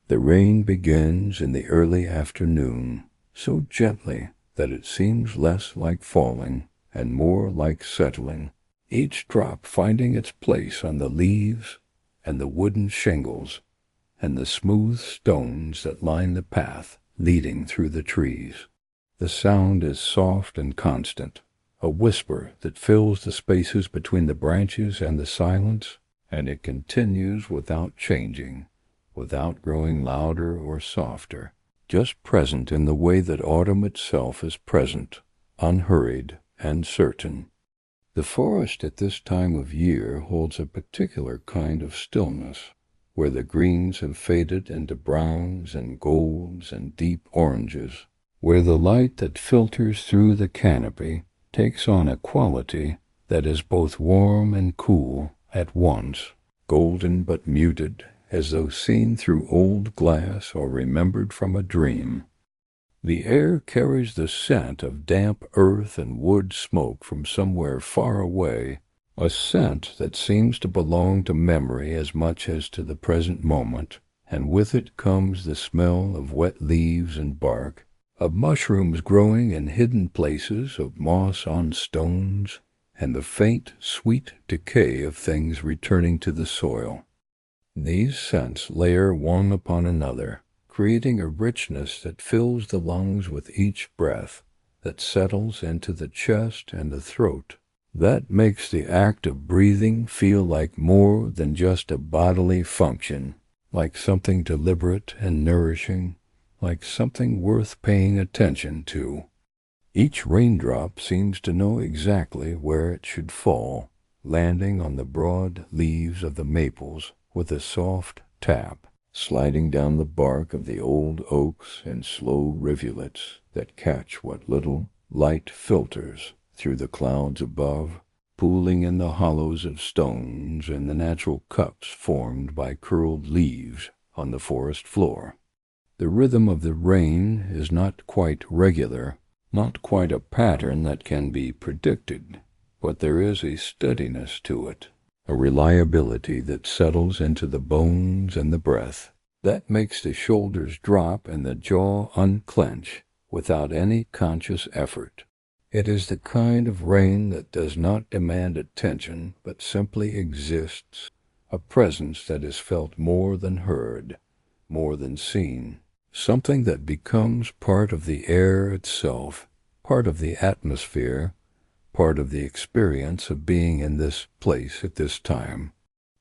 The rain begins in the early afternoon, so gently that it seems less like falling and more like settling, each drop finding its place on the leaves and the wooden shingles and the smooth stones that line the path leading through the trees. The sound is soft and constant, a whisper that fills the spaces between the branches and the silence, and it continues without changing, without growing louder or softer, just present in the way that autumn itself is present, unhurried and certain. The forest at this time of year holds a particular kind of stillness, where the greens have faded into browns and golds and deep oranges, where the light that filters through the canopy takes on a quality that is both warm and cool at once, golden but muted, as though seen through old glass or remembered from a dream. The air carries the scent of damp earth and wood smoke from somewhere far away, a scent that seems to belong to memory as much as to the present moment, and with it comes the smell of wet leaves and bark, of mushrooms growing in hidden places, of moss on stones, and the faint, sweet decay of things returning to the soil. These scents layer one upon another, creating a richness that fills the lungs with each breath, that settles into the chest and the throat, that makes the act of breathing feel like more than just a bodily function, like something deliberate and nourishing, like something worth paying attention to. Each raindrop seems to know exactly where it should fall, landing on the broad leaves of the maples with a soft tap, sliding down the bark of the old oaks in slow rivulets that catch what little light filters through the clouds above, pooling in the hollows of stones and the natural cups formed by curled leaves on the forest floor. The rhythm of the rain is not quite regular, not quite a pattern that can be predicted, but there is a steadiness to it, a reliability that settles into the bones and the breath, that makes the shoulders drop and the jaw unclench without any conscious effort. It is the kind of rain that does not demand attention, but simply exists, a presence that is felt more than heard, more than seen, something that becomes part of the air itself, part of the atmosphere, part of the experience of being in this place at this time.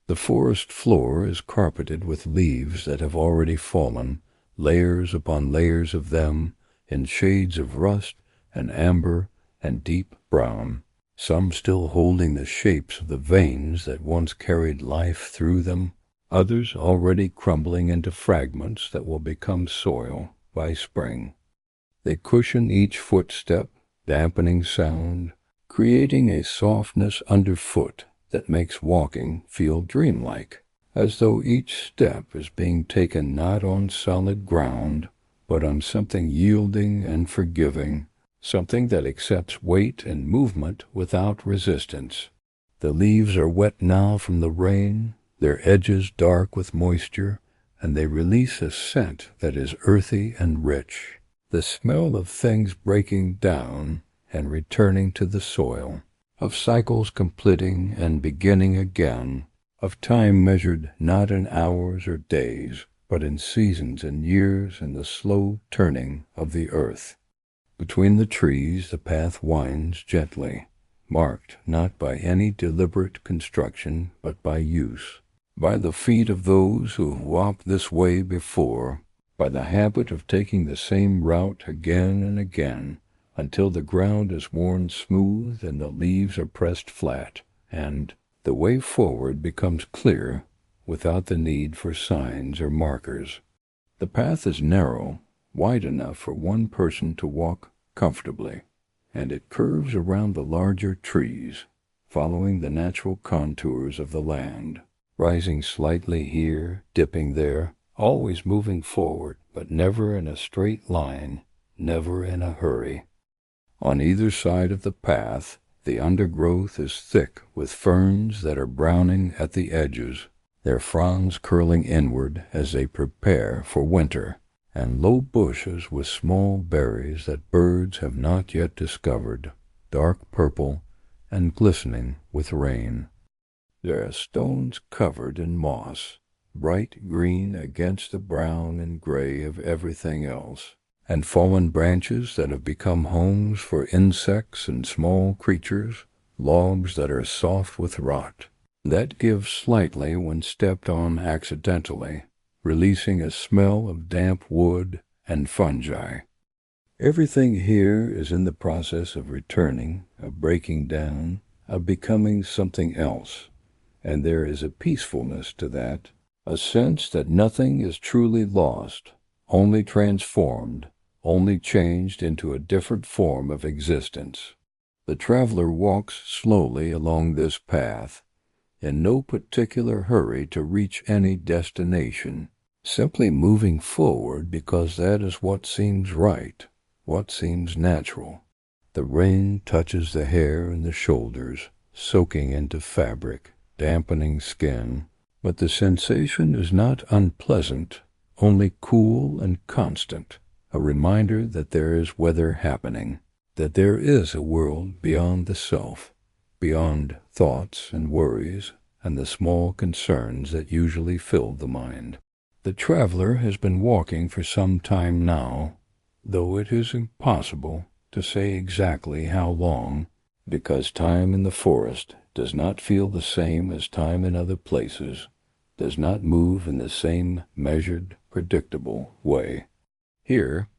The forest floor is carpeted with leaves that have already fallen, layers upon layers of them, in shades of rust and amber and deep brown, some still holding the shapes of the veins that once carried life through them, others already crumbling into fragments that will become soil by spring. They cushion each footstep, dampening sound, creating a softness underfoot that makes walking feel dreamlike, as though each step is being taken not on solid ground, but on something yielding and forgiving, something that accepts weight and movement without resistance. The leaves are wet now from the rain, their edges dark with moisture, and they release a scent that is earthy and rich, the smell of things breaking down and returning to the soil, of cycles completing and beginning again, of time measured not in hours or days, but in seasons and years in the slow turning of the earth. Between the trees the path winds gently, marked not by any deliberate construction, but by use, by the feet of those who walked this way before, by the habit of taking the same route again and again, until the ground is worn smooth and the leaves are pressed flat, and the way forward becomes clear without the need for signs or markers. The path is narrow, wide enough for one person to walk comfortably, and it curves around the larger trees, following the natural contours of the land, rising slightly here, dipping there, always moving forward, but never in a straight line, never in a hurry. On either side of the path, the undergrowth is thick with ferns that are browning at the edges, their fronds curling inward as they prepare for winter, and low bushes with small berries that birds have not yet discovered, dark purple and glistening with rain. There are stones covered in moss, bright green against the brown and gray of everything else, and fallen branches that have become homes for insects and small creatures, logs that are soft with rot, that give slightly when stepped on accidentally, releasing a smell of damp wood and fungi. Everything here is in the process of returning, of breaking down, of becoming something else, and there is a peacefulness to that, a sense that nothing is truly lost, only transformed, only changed into a different form of existence. The traveler walks slowly along this path, in no particular hurry to reach any destination, simply moving forward because that is what seems right, what seems natural. The rain touches the hair and the shoulders, soaking into fabric, dampening skin, but the sensation is not unpleasant, only cool and constant, a reminder that there is weather happening, that there is a world beyond the self, beyond thoughts and worries and the small concerns that usually fill the mind. The traveler has been walking for some time now, though it is impossible to say exactly how long, because time in the forest does not feel the same as time in other places, does not move in the same measured, predictable way. Here,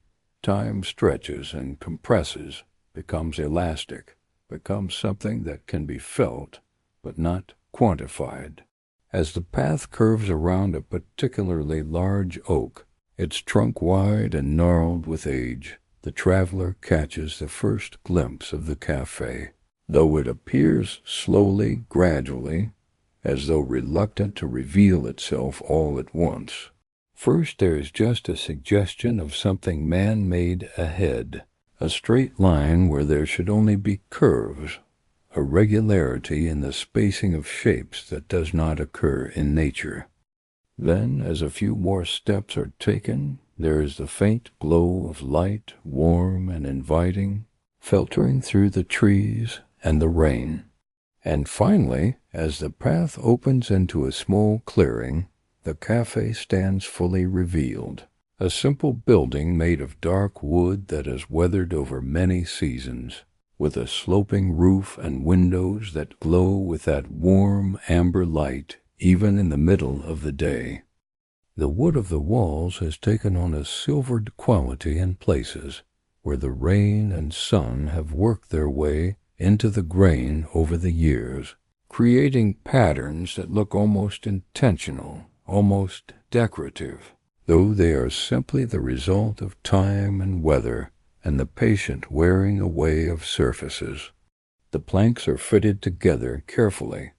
time stretches and compresses, becomes elastic, becomes something that can be felt, but not quantified. As the path curves around a particularly large oak, its trunk wide and gnarled with age, the traveler catches the first glimpse of the café, though it appears slowly, gradually, as though reluctant to reveal itself all at once. First there is just a suggestion of something man-made ahead, a straight line where there should only be curves, a regularity in the spacing of shapes that does not occur in nature. Then, as a few more steps are taken, there is the faint glow of light, warm and inviting, filtering through the trees and the rain. And finally, as the path opens into a small clearing, the café stands fully revealed, a simple building made of dark wood that has weathered over many seasons, with a sloping roof and windows that glow with that warm amber light even in the middle of the day. The wood of the walls has taken on a silvered quality in places, where the rain and sun have worked their way into the grain over the years, creating patterns that look almost intentional, almost decorative, though they are simply the result of time and weather and the patient wearing away of surfaces. The planks are fitted together carefully,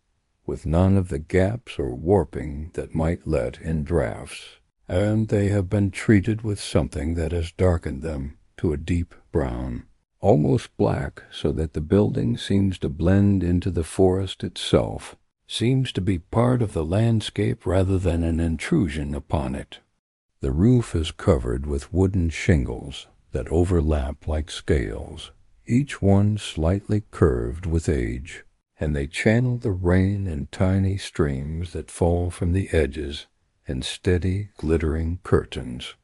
with none of the gaps or warping that might let in drafts, and they have been treated with something that has darkened them to a deep brown, almost black, so that the building seems to blend into the forest itself, seems to be part of the landscape rather than an intrusion upon it. The roof is covered with wooden shingles that overlap like scales, each one slightly curved with age, and they channel the rain in tiny streams that fall from the edges in steady, glittering curtains.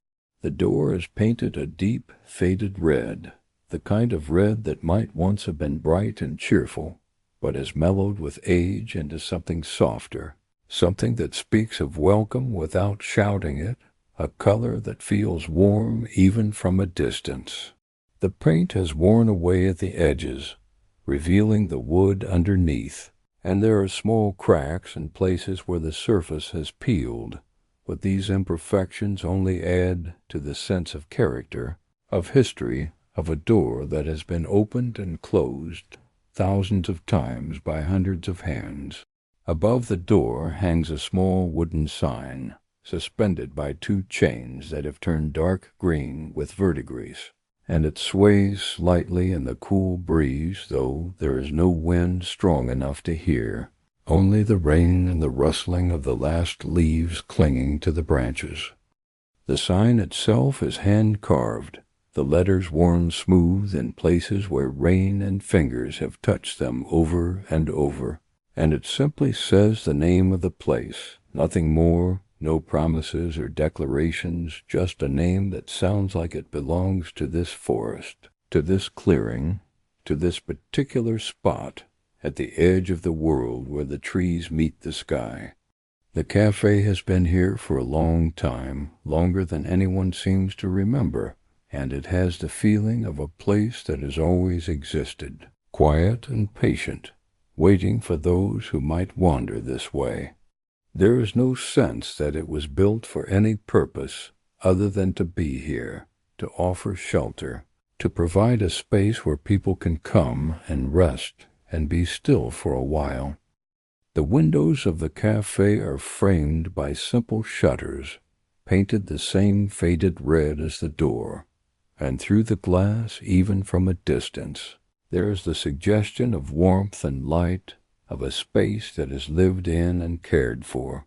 The door is painted a deep, faded red, the kind of red that might once have been bright and cheerful, but has mellowed with age into something softer, something that speaks of welcome without shouting it, a color that feels warm even from a distance. The paint has worn away at the edges, revealing the wood underneath, and there are small cracks and places where the surface has peeled, but these imperfections only add to the sense of character, of history, of a door that has been opened and closed thousands of times by hundreds of hands. Above the door hangs a small wooden sign, suspended by two chains that have turned dark green with verdigris, and it sways slightly in the cool breeze, though there is no wind strong enough to hear. only the rain and the rustling of the last leaves clinging to the branches. The sign itself is hand-carved, the letters worn smooth in places where rain and fingers have touched them over and over, and it simply says the name of the place, nothing more, no promises or declarations, just a name that sounds like it belongs to this forest, to this clearing, to this particular spot at the edge of the world where the trees meet the sky. The cafe has been here for a long time, longer than anyone seems to remember, and it has the feeling of a place that has always existed, quiet and patient, waiting for those who might wander this way. There is no sense that it was built for any purpose other than to be here, to offer shelter, to provide a space where people can come and rest and be still for a while. The windows of the cafe are framed by simple shutters, painted the same faded red as the door, and through the glass, even from a distance, there is the suggestion of warmth and light, of a space that is lived in and cared for.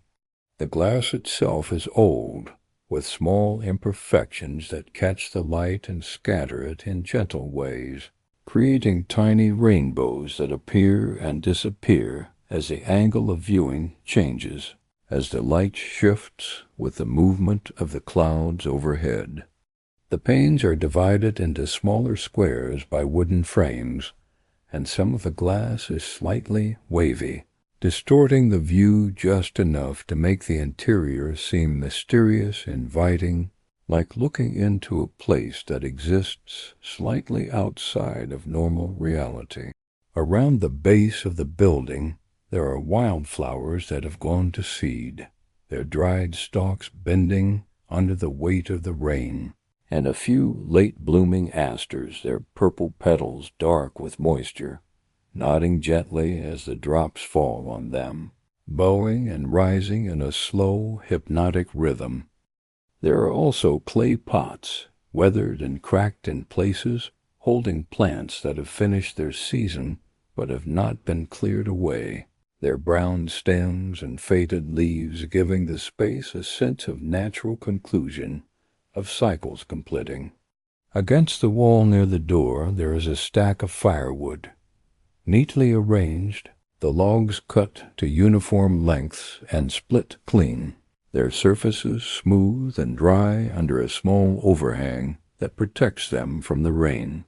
The glass itself is old, with small imperfections that catch the light and scatter it in gentle ways, creating tiny rainbows that appear and disappear as the angle of viewing changes, as the light shifts with the movement of the clouds overhead. The panes are divided into smaller squares by wooden frames, and some of the glass is slightly wavy, distorting the view just enough to make the interior seem mysterious, inviting, like looking into a place that exists slightly outside of normal reality. Around the base of the building, there are wildflowers that have gone to seed, their dried stalks bending under the weight of the rain, and a few late-blooming asters, their purple petals dark with moisture, nodding gently as the drops fall on them, bowing and rising in a slow, hypnotic rhythm. There are also clay pots, weathered and cracked in places, holding plants that have finished their season but have not been cleared away, their brown stems and faded leaves giving the space a sense of natural conclusion, of cycles completing. Against the wall near the door there is a stack of firewood. Neatly arranged, the logs cut to uniform lengths and split clean, their surfaces smooth and dry under a small overhang that protects them from the rain.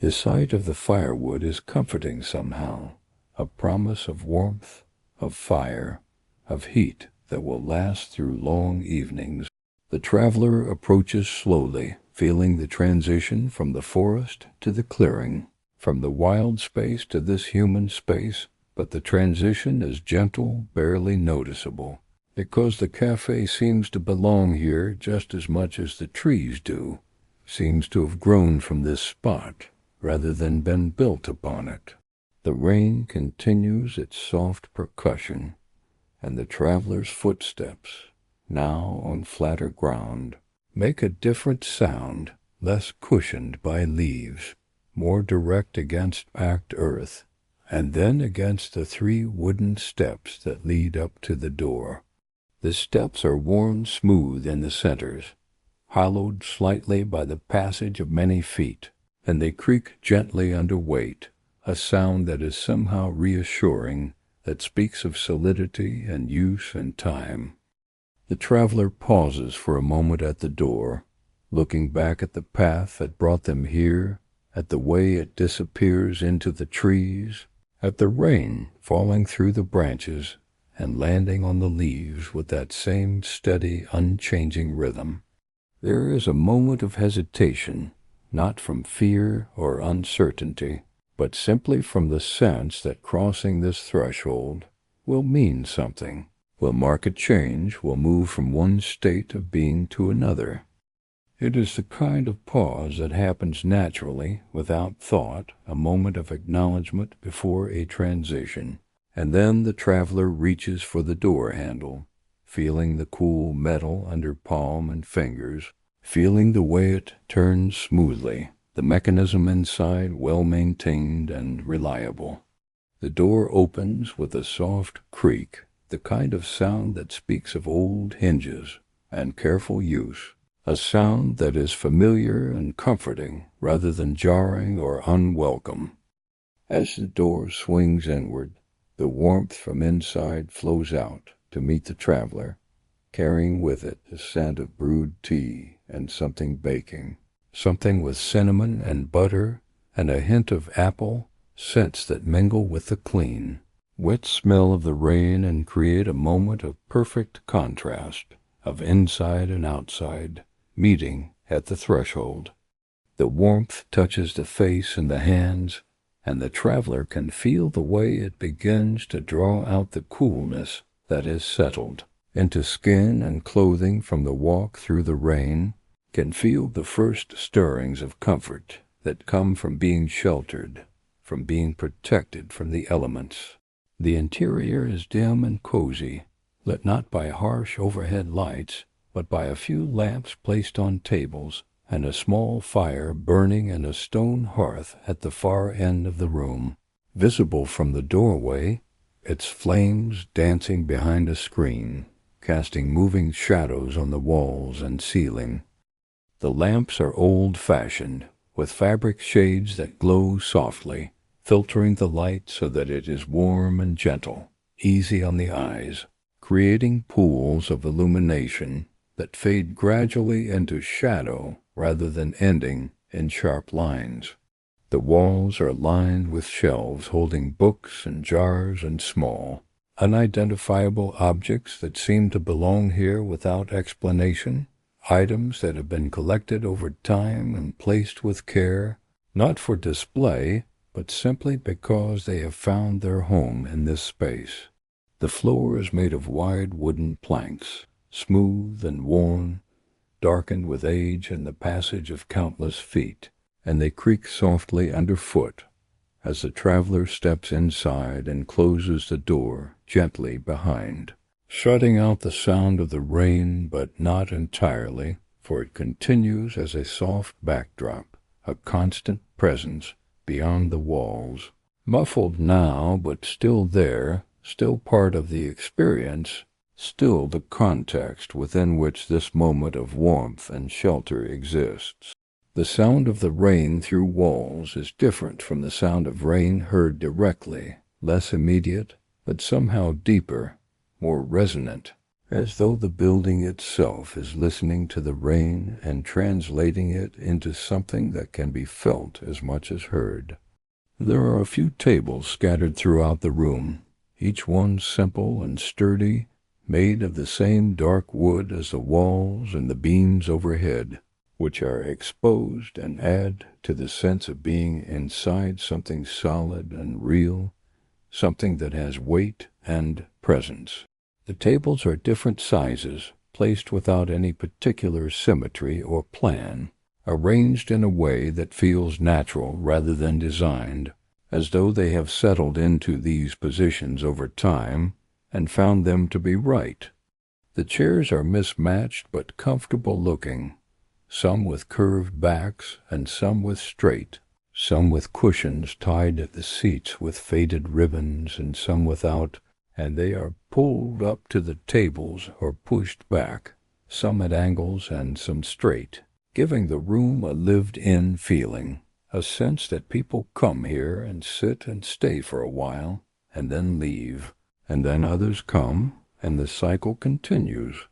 The sight of the firewood is comforting somehow, a promise of warmth, of fire, of heat that will last through long evenings. The traveler approaches slowly, feeling the transition from the forest to the clearing, from the wild space to this human space, but the transition is gentle, barely noticeable, because the cafe seems to belong here just as much as the trees do, seems to have grown from this spot rather than been built upon it. The rain continues its soft percussion, and the traveler's footsteps, now on flatter ground, make a different sound, less cushioned by leaves, more direct against packed earth, and then against the 3 wooden steps that lead up to the door. The steps are worn smooth in the centers, hollowed slightly by the passage of many feet, and they creak gently under weight, a sound that is somehow reassuring, that speaks of solidity and use and time. The traveler pauses for a moment at the door, looking back at the path that brought them here, at the way it disappears into the trees, at the rain falling through the branches and landing on the leaves with that same steady, unchanging rhythm. There is a moment of hesitation, not from fear or uncertainty, but simply from the sense that crossing this threshold will mean something, will mark a change, will move from one state of being to another. It is the kind of pause that happens naturally, without thought, a moment of acknowledgment before a transition, and then the traveler reaches for the door handle, feeling the cool metal under palm and fingers, feeling the way it turns smoothly, the mechanism inside well maintained and reliable. The door opens with a soft creak, the kind of sound that speaks of old hinges and careful use, a sound that is familiar and comforting rather than jarring or unwelcome. As the door swings inward, the warmth from inside flows out to meet the traveler, carrying with it the scent of brewed tea and something baking, something with cinnamon and butter and a hint of apple, scents that mingle with the clean, wet smell of the rain and create a moment of perfect contrast, of inside and outside, meeting at the threshold. The warmth touches the face and the hands, and the traveler can feel the way it begins to draw out the coolness that has settled into skin and clothing from the walk through the rain, can feel the first stirrings of comfort that come from being sheltered, from being protected from the elements. The interior is dim and cozy, lit not by harsh overhead lights, but by a few lamps placed on tables and a small fire burning in a stone hearth at the far end of the room. Visible from the doorway, its flames dancing behind a screen, casting moving shadows on the walls and ceiling. The lamps are old-fashioned, with fabric shades that glow softly, filtering the light so that it is warm and gentle, easy on the eyes, creating pools of illumination that fade gradually into shadow rather than ending in sharp lines. The walls are lined with shelves holding books and jars and small, unidentifiable objects that seem to belong here without explanation, items that have been collected over time and placed with care, not for display, but simply because they have found their home in this space. The floor is made of wide wooden planks, smooth and worn, darkened with age and the passage of countless feet, and they creak softly underfoot as the traveler steps inside and closes the door gently behind, shutting out the sound of the rain, but not entirely, for it continues as a soft backdrop, a constant presence beyond the walls, muffled now, but still there, still part of the experience, still the context within which this moment of warmth and shelter exists. The sound of the rain through walls is different from the sound of rain heard directly, less immediate, but somehow deeper, more resonant, as though the building itself is listening to the rain and translating it into something that can be felt as much as heard. There are a few tables scattered throughout the room, each one simple and sturdy, made of the same dark wood as the walls and the beams overhead, which are exposed and add to the sense of being inside something solid and real, something that has weight and presence. The tables are different sizes, placed without any particular symmetry or plan, arranged in a way that feels natural rather than designed, as though they have settled into these positions over time and found them to be right. The chairs are mismatched but comfortable looking, some with curved backs and some with straight, some with cushions tied at the seats with faded ribbons and some without, and they are pulled up to the tables or pushed back, some at angles and some straight, giving the room a lived-in feeling, a sense that people come here and sit and stay for a while, and then leave, and then others come, and the cycle continues.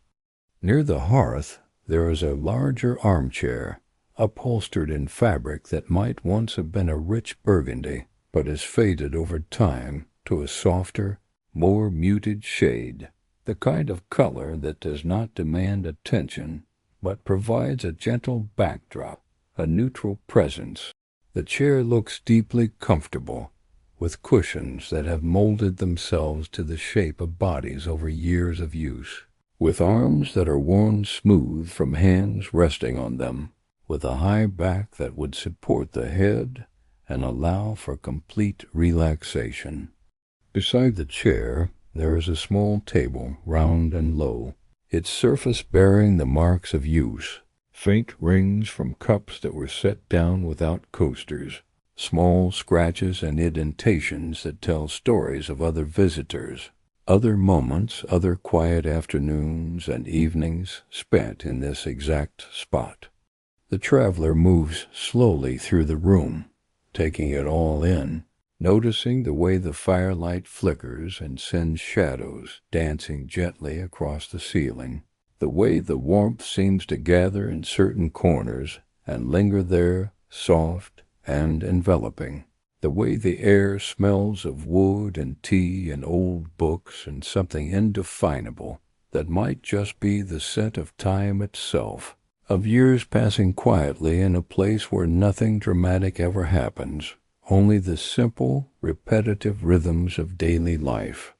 Near the hearth there is a larger armchair, upholstered in fabric that might once have been a rich burgundy, but has faded over time to a softer, more muted shade, the kind of color that does not demand attention, but provides a gentle backdrop, a neutral presence. The chair looks deeply comfortable, with cushions that have molded themselves to the shape of bodies over years of use, with arms that are worn smooth from hands resting on them, with a high back that would support the head and allow for complete relaxation. Beside the chair there is a small table, round and low, its surface bearing the marks of use, faint rings from cups that were set down without coasters, small scratches and indentations that tell stories of other visitors, other moments, other quiet afternoons and evenings spent in this exact spot. The traveler moves slowly through the room, taking it all in, noticing the way the firelight flickers and sends shadows dancing gently across the ceiling, the way the warmth seems to gather in certain corners and linger there, soft and enveloping, the way the air smells of wood and tea and old books and something indefinable that might just be the scent of time itself, of years passing quietly in a place where nothing dramatic ever happens, only the simple, repetitive rhythms of daily life.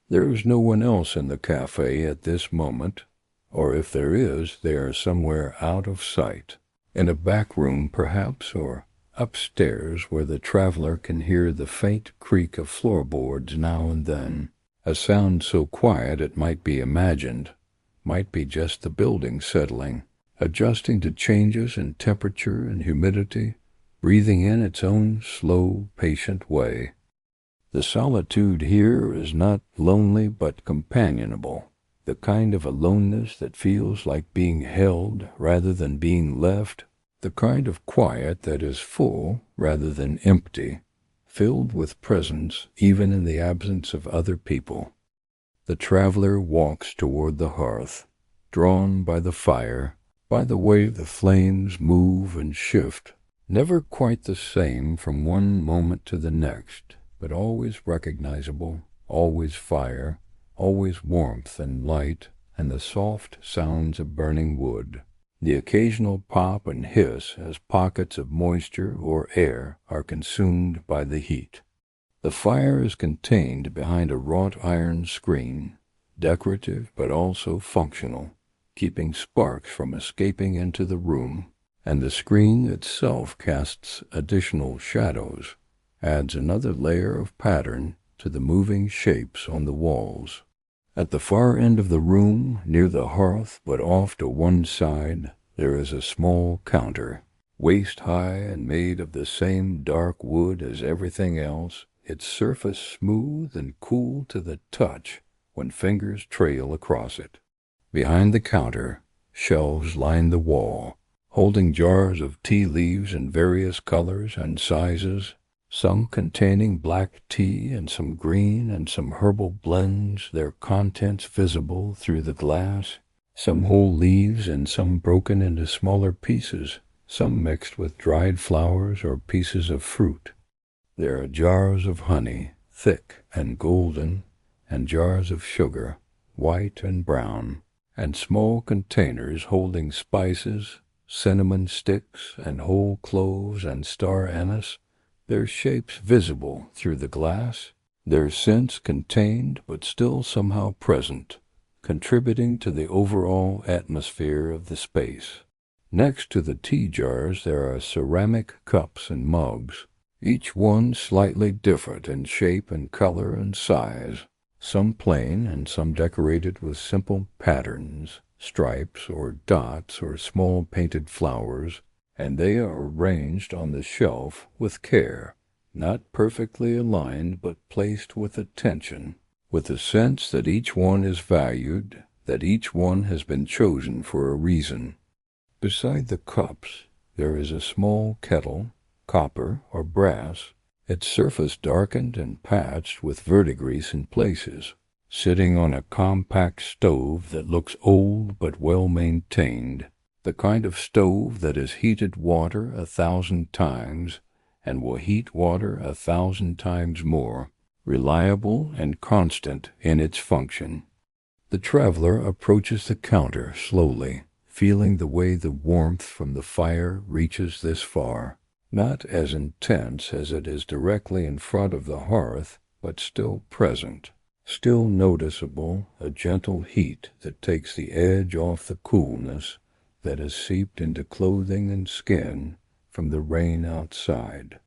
There is no one else in the cafe at this moment, or if there is, they are somewhere out of sight, in a back room perhaps, or upstairs where the traveler can hear the faint creak of floorboards now and then, a sound so quiet it might be imagined, might be just the building settling, adjusting to changes in temperature and humidity, breathing in its own slow, patient way. The solitude here is not lonely but companionable, the kind of aloneness that feels like being held rather than being left, the kind of quiet that is full rather than empty, filled with presence even in the absence of other people. The traveler walks toward the hearth, drawn by the fire, by the way the flames move and shift, never quite the same from one moment to the next, but always recognizable, always fire, always warmth and light, and the soft sounds of burning wood, the occasional pop and hiss as pockets of moisture or air are consumed by the heat. The fire is contained behind a wrought iron screen, decorative but also functional, keeping sparks from escaping into the room, and the screen itself casts additional shadows, adds another layer of pattern to the moving shapes on the walls. At the far end of the room, near the hearth but off to one side, there is a small counter, waist-high and made of the same dark wood as everything else, its surface smooth and cool to the touch when fingers trail across it. Behind the counter, shelves line the wall, holding jars of tea leaves in various colors and sizes, some containing black tea and some green and some herbal blends, their contents visible through the glass, some whole leaves and some broken into smaller pieces, some mixed with dried flowers or pieces of fruit. There are jars of honey, thick and golden, and jars of sugar, white and brown, and small containers holding spices, cinnamon sticks, and whole cloves and star anise, their shapes visible through the glass, their scents contained but still somehow present, contributing to the overall atmosphere of the space. Next to the tea jars there are ceramic cups and mugs, each one slightly different in shape and color and size, some plain and some decorated with simple patterns, stripes or dots or small painted flowers, and they are arranged on the shelf with care, not perfectly aligned but placed with attention, with the sense that each one is valued, that each one has been chosen for a reason. Beside the cups there is a small kettle, copper or brass, its surface darkened and patched with verdigris in places, sitting on a compact stove that looks old but well maintained, the kind of stove that has heated water 1,000 times and will heat water 1,000 times more, reliable and constant in its function. The traveler approaches the counter slowly, feeling the way the warmth from the fire reaches this far, not as intense as it is directly in front of the hearth, but still present, still noticeable, a gentle heat that takes the edge off the coolness that has seeped into clothing and skin from the rain outside.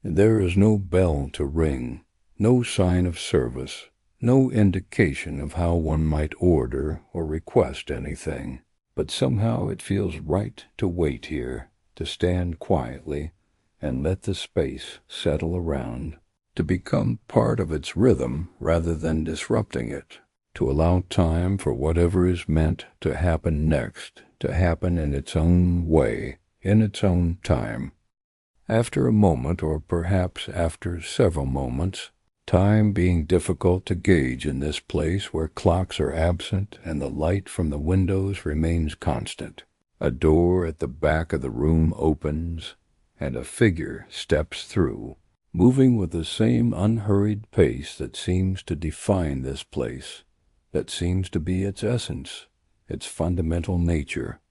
There is no bell to ring, no sign of service, no indication of how one might order or request anything, but somehow it feels right to wait here, to stand quietly, and let the space settle around, to become part of its rhythm rather than disrupting it, to allow time for whatever is meant to happen next, to happen in its own way, in its own time. After a moment, or perhaps after several moments, time being difficult to gauge in this place where clocks are absent and the light from the windows remains constant, a door at the back of the room opens, and a figure steps through, moving with the same unhurried pace that seems to define this place, that seems to be its essence, its fundamental nature.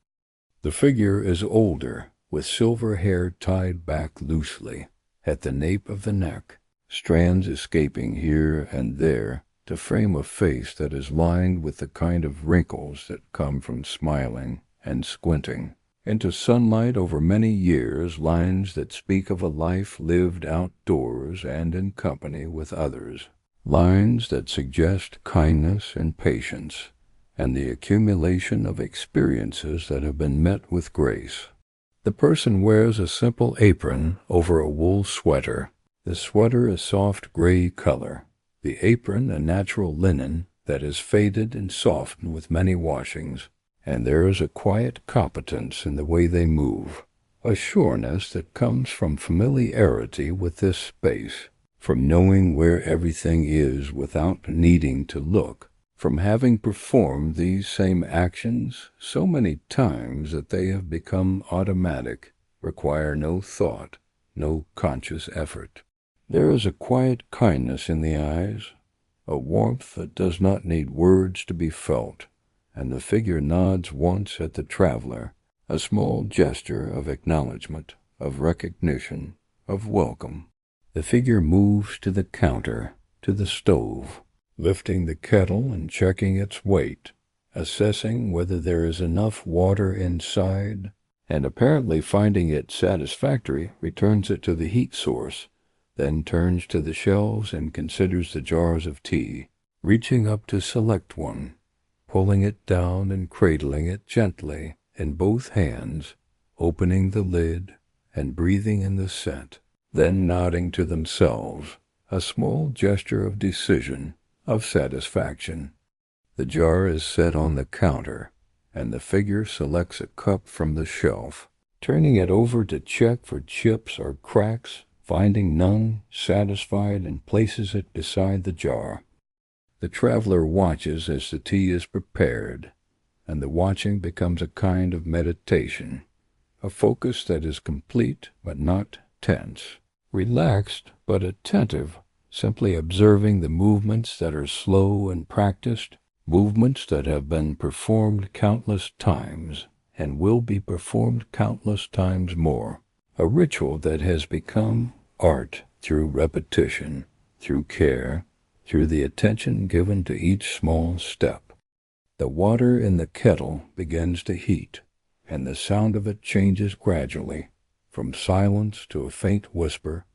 The figure is older, with silver hair tied back loosely at the nape of the neck, strands escaping here and there to frame a face that is lined with the kind of wrinkles that come from smiling and squinting into sunlight over many years, lines that speak of a life lived outdoors and in company with others, lines that suggest kindness and patience, and the accumulation of experiences that have been met with grace. The person wears a simple apron over a wool sweater. The sweater a soft gray color, the apron a natural linen that is faded and softened with many washings, and there is a quiet competence in the way they move, a sureness that comes from familiarity with this space, from knowing where everything is without needing to look, from having performed these same actions so many times that they have become automatic, require no thought, no conscious effort. There is a quiet kindness in the eyes, a warmth that does not need words to be felt, and the figure nods once at the traveler, a small gesture of acknowledgment, of recognition, of welcome. The figure moves to the counter, to the stove, lifting the kettle and checking its weight, assessing whether there is enough water inside, and apparently finding it satisfactory, returns it to the heat source, then turns to the shelves and considers the jars of tea, reaching up to select one, pulling it down and cradling it gently in both hands, opening the lid and breathing in the scent, then nodding to themselves, a small gesture of decision, of satisfaction. The jar is set on the counter, and the figure selects a cup from the shelf, turning it over to check for chips or cracks, finding none, satisfied, and places it beside the jar. The traveler watches as the tea is prepared, and the watching becomes a kind of meditation, a focus that is complete but not tense, relaxed but attentive, simply observing the movements that are slow and practiced, movements that have been performed countless times and will be performed countless times more, a ritual that has become art through repetition, through care, through the attention given to each small step. The water in the kettle begins to heat, and the sound of it changes gradually, from silence to a faint whisper,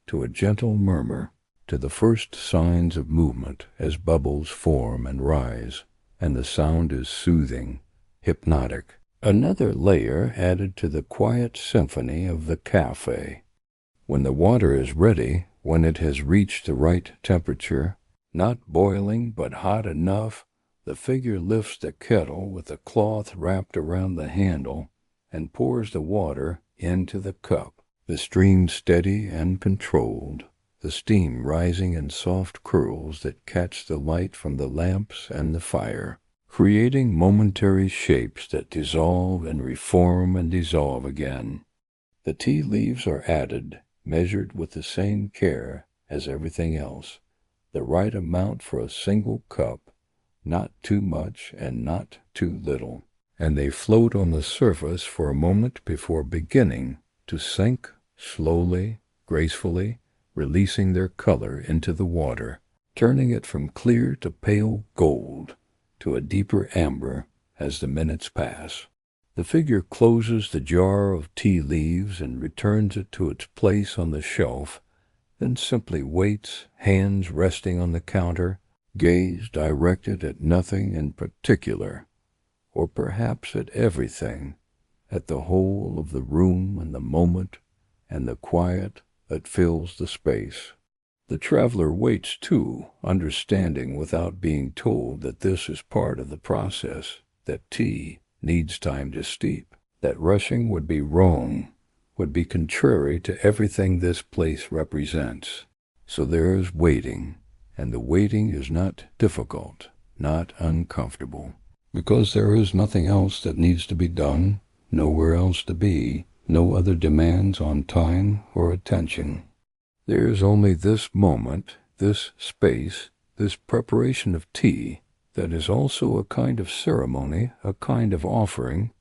to a gentle murmur, to the first signs of movement as bubbles form and rise, and the sound is soothing, hypnotic, another layer added to the quiet symphony of the café. When the water is ready, when it has reached the right temperature, not boiling but hot enough, the figure lifts the kettle with a cloth wrapped around the handle and pours the water into the cup, the stream steady and controlled, the steam rising in soft curls that catch the light from the lamps and the fire, creating momentary shapes that dissolve and reform and dissolve again. The tea leaves are added, measured with the same care as everything else, the right amount for a single cup, not too much and not too little, and they float on the surface for a moment before beginning to sink slowly, gracefully, releasing their color into the water, turning it from clear to pale gold, to a deeper amber as the minutes pass. The figure closes the jar of tea leaves and returns it to its place on the shelf, then simply waits, hands resting on the counter, gaze directed at nothing in particular, or perhaps at everything, at the whole of the room and the moment, and the quiet that fills the space. The traveler waits too, understanding without being told that this is part of the process, that tea needs time to steep, that rushing would be wrong, would be contrary to everything this place represents. So there is waiting, and the waiting is not difficult, not uncomfortable, because there is nothing else that needs to be done, nowhere else to be, no other demands on time or attention. There is only this moment, this space, this preparation of tea, that is also a kind of ceremony, a kind of offering.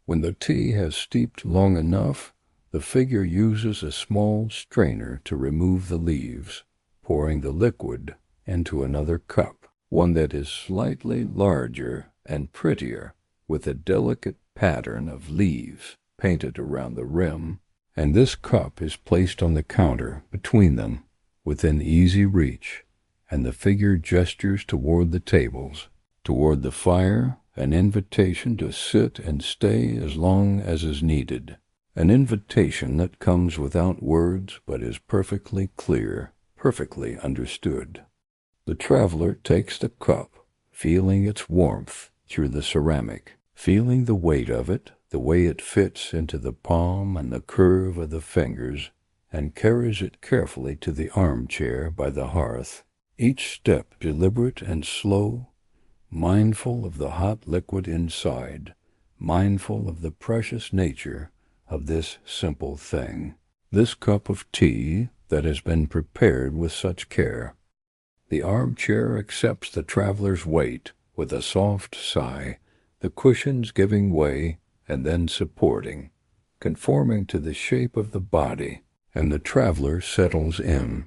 When the tea has steeped long enough, the figure uses a small strainer to remove the leaves, pouring the liquid into another cup, one that is slightly larger and prettier, with a delicate pattern of leaves painted around the rim, and this cup is placed on the counter between them, within easy reach, and the figure gestures toward the tables, toward the fire, an invitation to sit and stay as long as is needed, an invitation that comes without words but is perfectly clear, perfectly understood. The traveler takes the cup, feeling its warmth through the ceramic, feeling the weight of it, the way it fits into the palm and the curve of the fingers, and carries it carefully to the armchair by the hearth, each step deliberate and slow, mindful of the hot liquid inside, mindful of the precious nature of this simple thing, this cup of tea that has been prepared with such care. The armchair accepts the traveler's weight with a soft sigh, the cushions giving way and then supporting, conforming to the shape of the body, and the traveler settles in,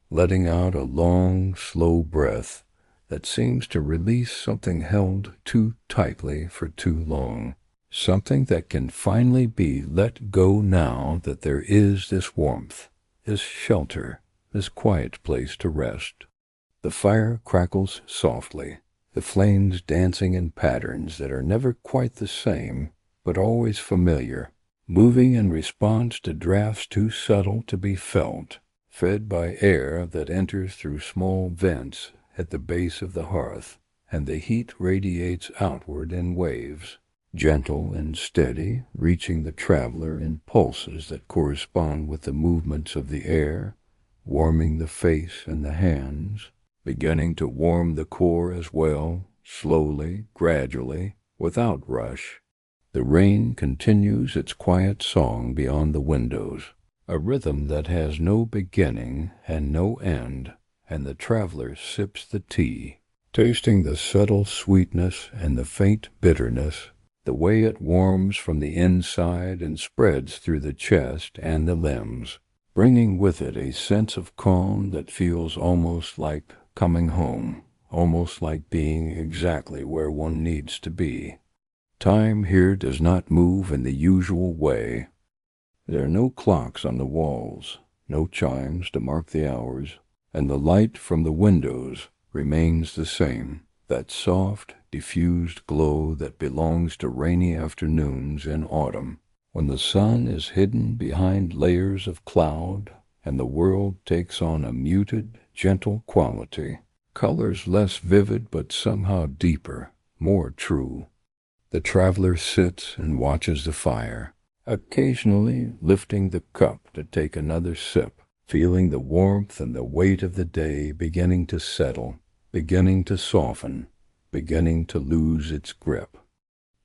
letting out a long, slow breath that seems to release something held too tightly for too long, something that can finally be let go now that there is this warmth, this shelter, this quiet place to rest. The fire crackles softly, the flames dancing in patterns that are never quite the same, but always familiar, moving in response to drafts too subtle to be felt, fed by air that enters through small vents at the base of the hearth, and the heat radiates outward in waves, gentle and steady, reaching the traveler in pulses that correspond with the movements of the air, warming the face and the hands, beginning to warm the core as well, slowly, gradually, without rush. The rain continues its quiet song beyond the windows, a rhythm that has no beginning and no end, and the traveler sips the tea, tasting the subtle sweetness and the faint bitterness, the way it warms from the inside and spreads through the chest and the limbs, bringing with it a sense of calm that feels almost like coming home, almost like being exactly where one needs to be. Time here does not move in the usual way. There are no clocks on the walls, no chimes to mark the hours, and the light from the windows remains the same, that soft, diffused glow that belongs to rainy afternoons in autumn, when the sun is hidden behind layers of cloud and the world takes on a muted, gentle quality, colors less vivid but somehow deeper, more true. The traveler sits and watches the fire, occasionally lifting the cup to take another sip, feeling the warmth and the weight of the day beginning to settle, beginning to soften, beginning to lose its grip.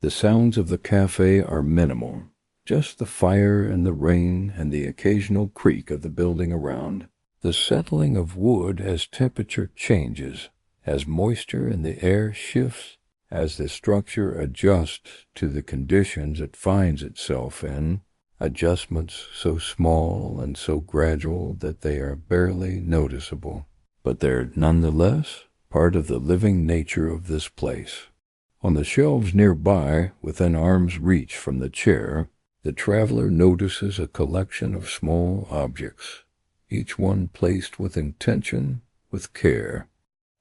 The sounds of the cafe are minimal, just the fire and the rain and the occasional creak of the building around, the settling of wood as temperature changes, as moisture in the air shifts, as the structure adjusts to the conditions it finds itself in, adjustments so small and so gradual that they are barely noticeable, but they're nonetheless part of the living nature of this place. On the shelves nearby, within arm's reach from the chair, the traveler notices a collection of small objects, each one placed with intention, with care.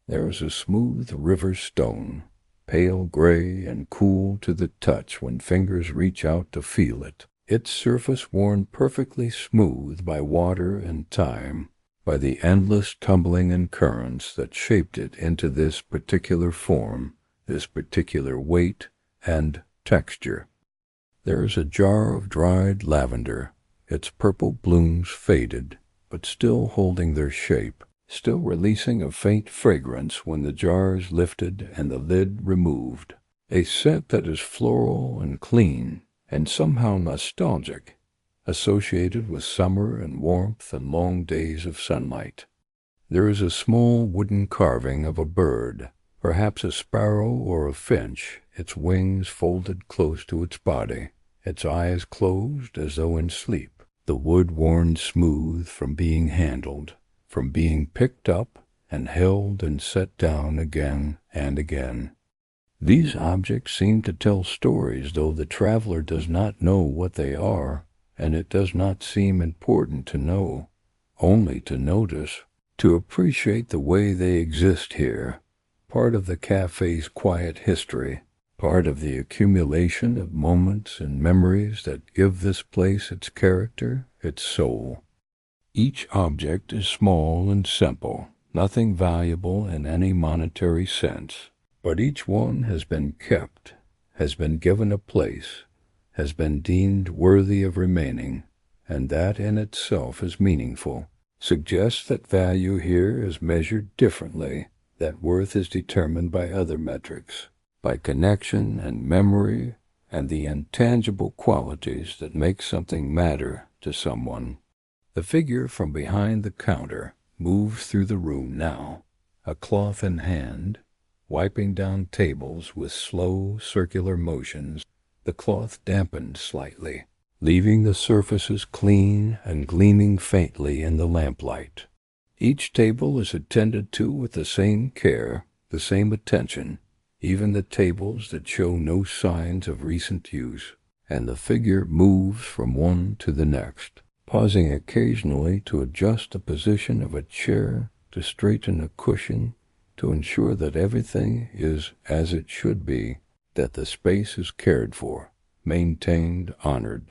There is a smooth river stone, pale gray and cool to the touch when fingers reach out to feel it, its surface worn perfectly smooth by water and time, by the endless tumbling and currents that shaped it into this particular form, this particular weight and texture. There is a jar of dried lavender, its purple blooms faded, but still holding their shape, still releasing a faint fragrance when the jar is lifted and the lid removed, a scent that is floral and clean, and somehow nostalgic, associated with summer and warmth and long days of sunlight. There is a small wooden carving of a bird, perhaps a sparrow or a finch, its wings folded close to its body, its eyes closed as though in sleep, the wood worn smooth from being handled, from being picked up and held and set down again and again. These objects seem to tell stories, though the traveler does not know what they are, and it does not seem important to know, only to notice, to appreciate the way they exist here, part of the cafe's quiet history, part of the accumulation of moments and memories that give this place its character, its soul. Each object is small and simple, nothing valuable in any monetary sense, but each one has been kept, has been given a place, has been deemed worthy of remaining, and that in itself is meaningful, suggests that value here is measured differently, that worth is determined by other metrics, by connection and memory and the intangible qualities that make something matter to someone. The figure from behind the counter moves through the room now, a cloth in hand, wiping down tables with slow circular motions, the cloth dampened slightly, leaving the surfaces clean and gleaming faintly in the lamplight. Each table is attended to with the same care, the same attention, even the tables that show no signs of recent use, and the figure moves from one to the next, pausing occasionally to adjust the position of a chair, to straighten a cushion, to ensure that everything is as it should be, that the space is cared for, maintained, honored.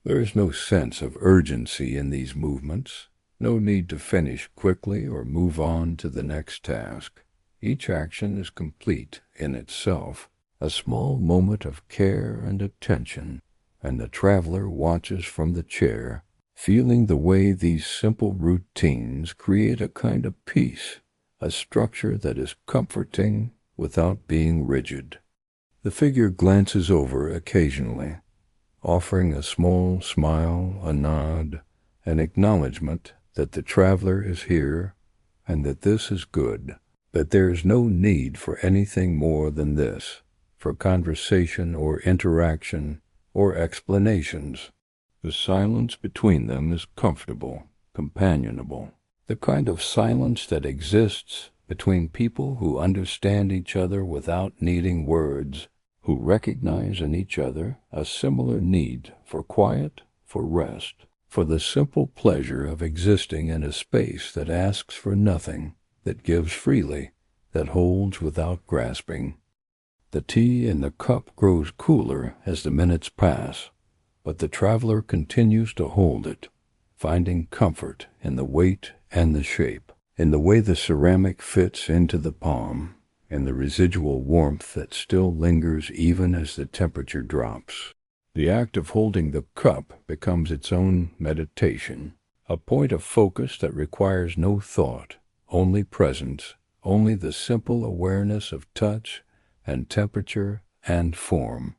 There is no sense of urgency in these movements, no need to finish quickly or move on to the next task. Each action is complete in itself, a small moment of care and attention, and the traveler watches from the chair, feeling the way these simple routines create a kind of peace, a structure that is comforting without being rigid. The figure glances over occasionally, offering a small smile, a nod, an acknowledgment that the traveler is here and that this is good, that there is no need for anything more than this, for conversation or interaction or explanations. The silence between them is comfortable, companionable, the kind of silence that exists between people who understand each other without needing words, who recognize in each other a similar need for quiet, for rest, for the simple pleasure of existing in a space that asks for nothing, that gives freely, that holds without grasping. The tea in the cup grows cooler as the minutes pass, but the traveler continues to hold it, finding comfort in the weight and the shape, in the way the ceramic fits into the palm, in the residual warmth that still lingers even as the temperature drops. The act of holding the cup becomes its own meditation, a point of focus that requires no thought, only presence, only the simple awareness of touch and temperature and form.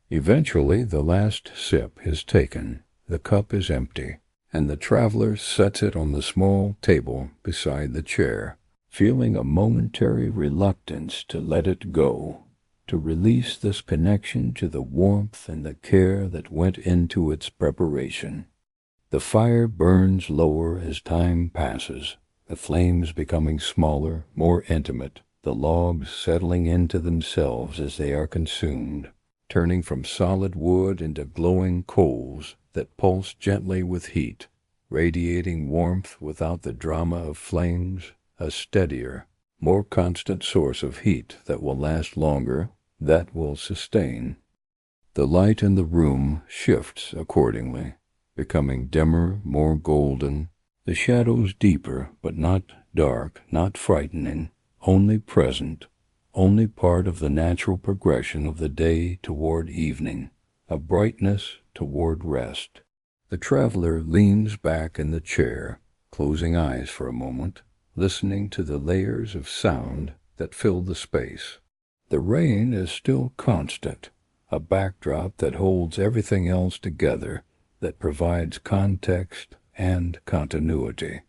Eventually the last sip is taken, the cup is empty, and the traveler sets it on the small table beside the chair, feeling a momentary reluctance to let it go, to release this connection to the warmth and the care that went into its preparation. The fire burns lower as time passes, the flames becoming smaller, more intimate, the logs settling into themselves as they are consumed, turning from solid wood into glowing coals that pulse gently with heat, radiating warmth without the drama of flames, a steadier, more constant source of heat that will last longer, that will sustain. The light in the room shifts accordingly, becoming dimmer, more golden, the shadows deeper, but not dark, not frightening, only present, only part of the natural progression of the day toward evening, of brightness toward rest. The traveler leans back in the chair, closing eyes for a moment, listening to the layers of sound that fill the space. The rain is still constant, a backdrop that holds everything else together, that provides context and continuity.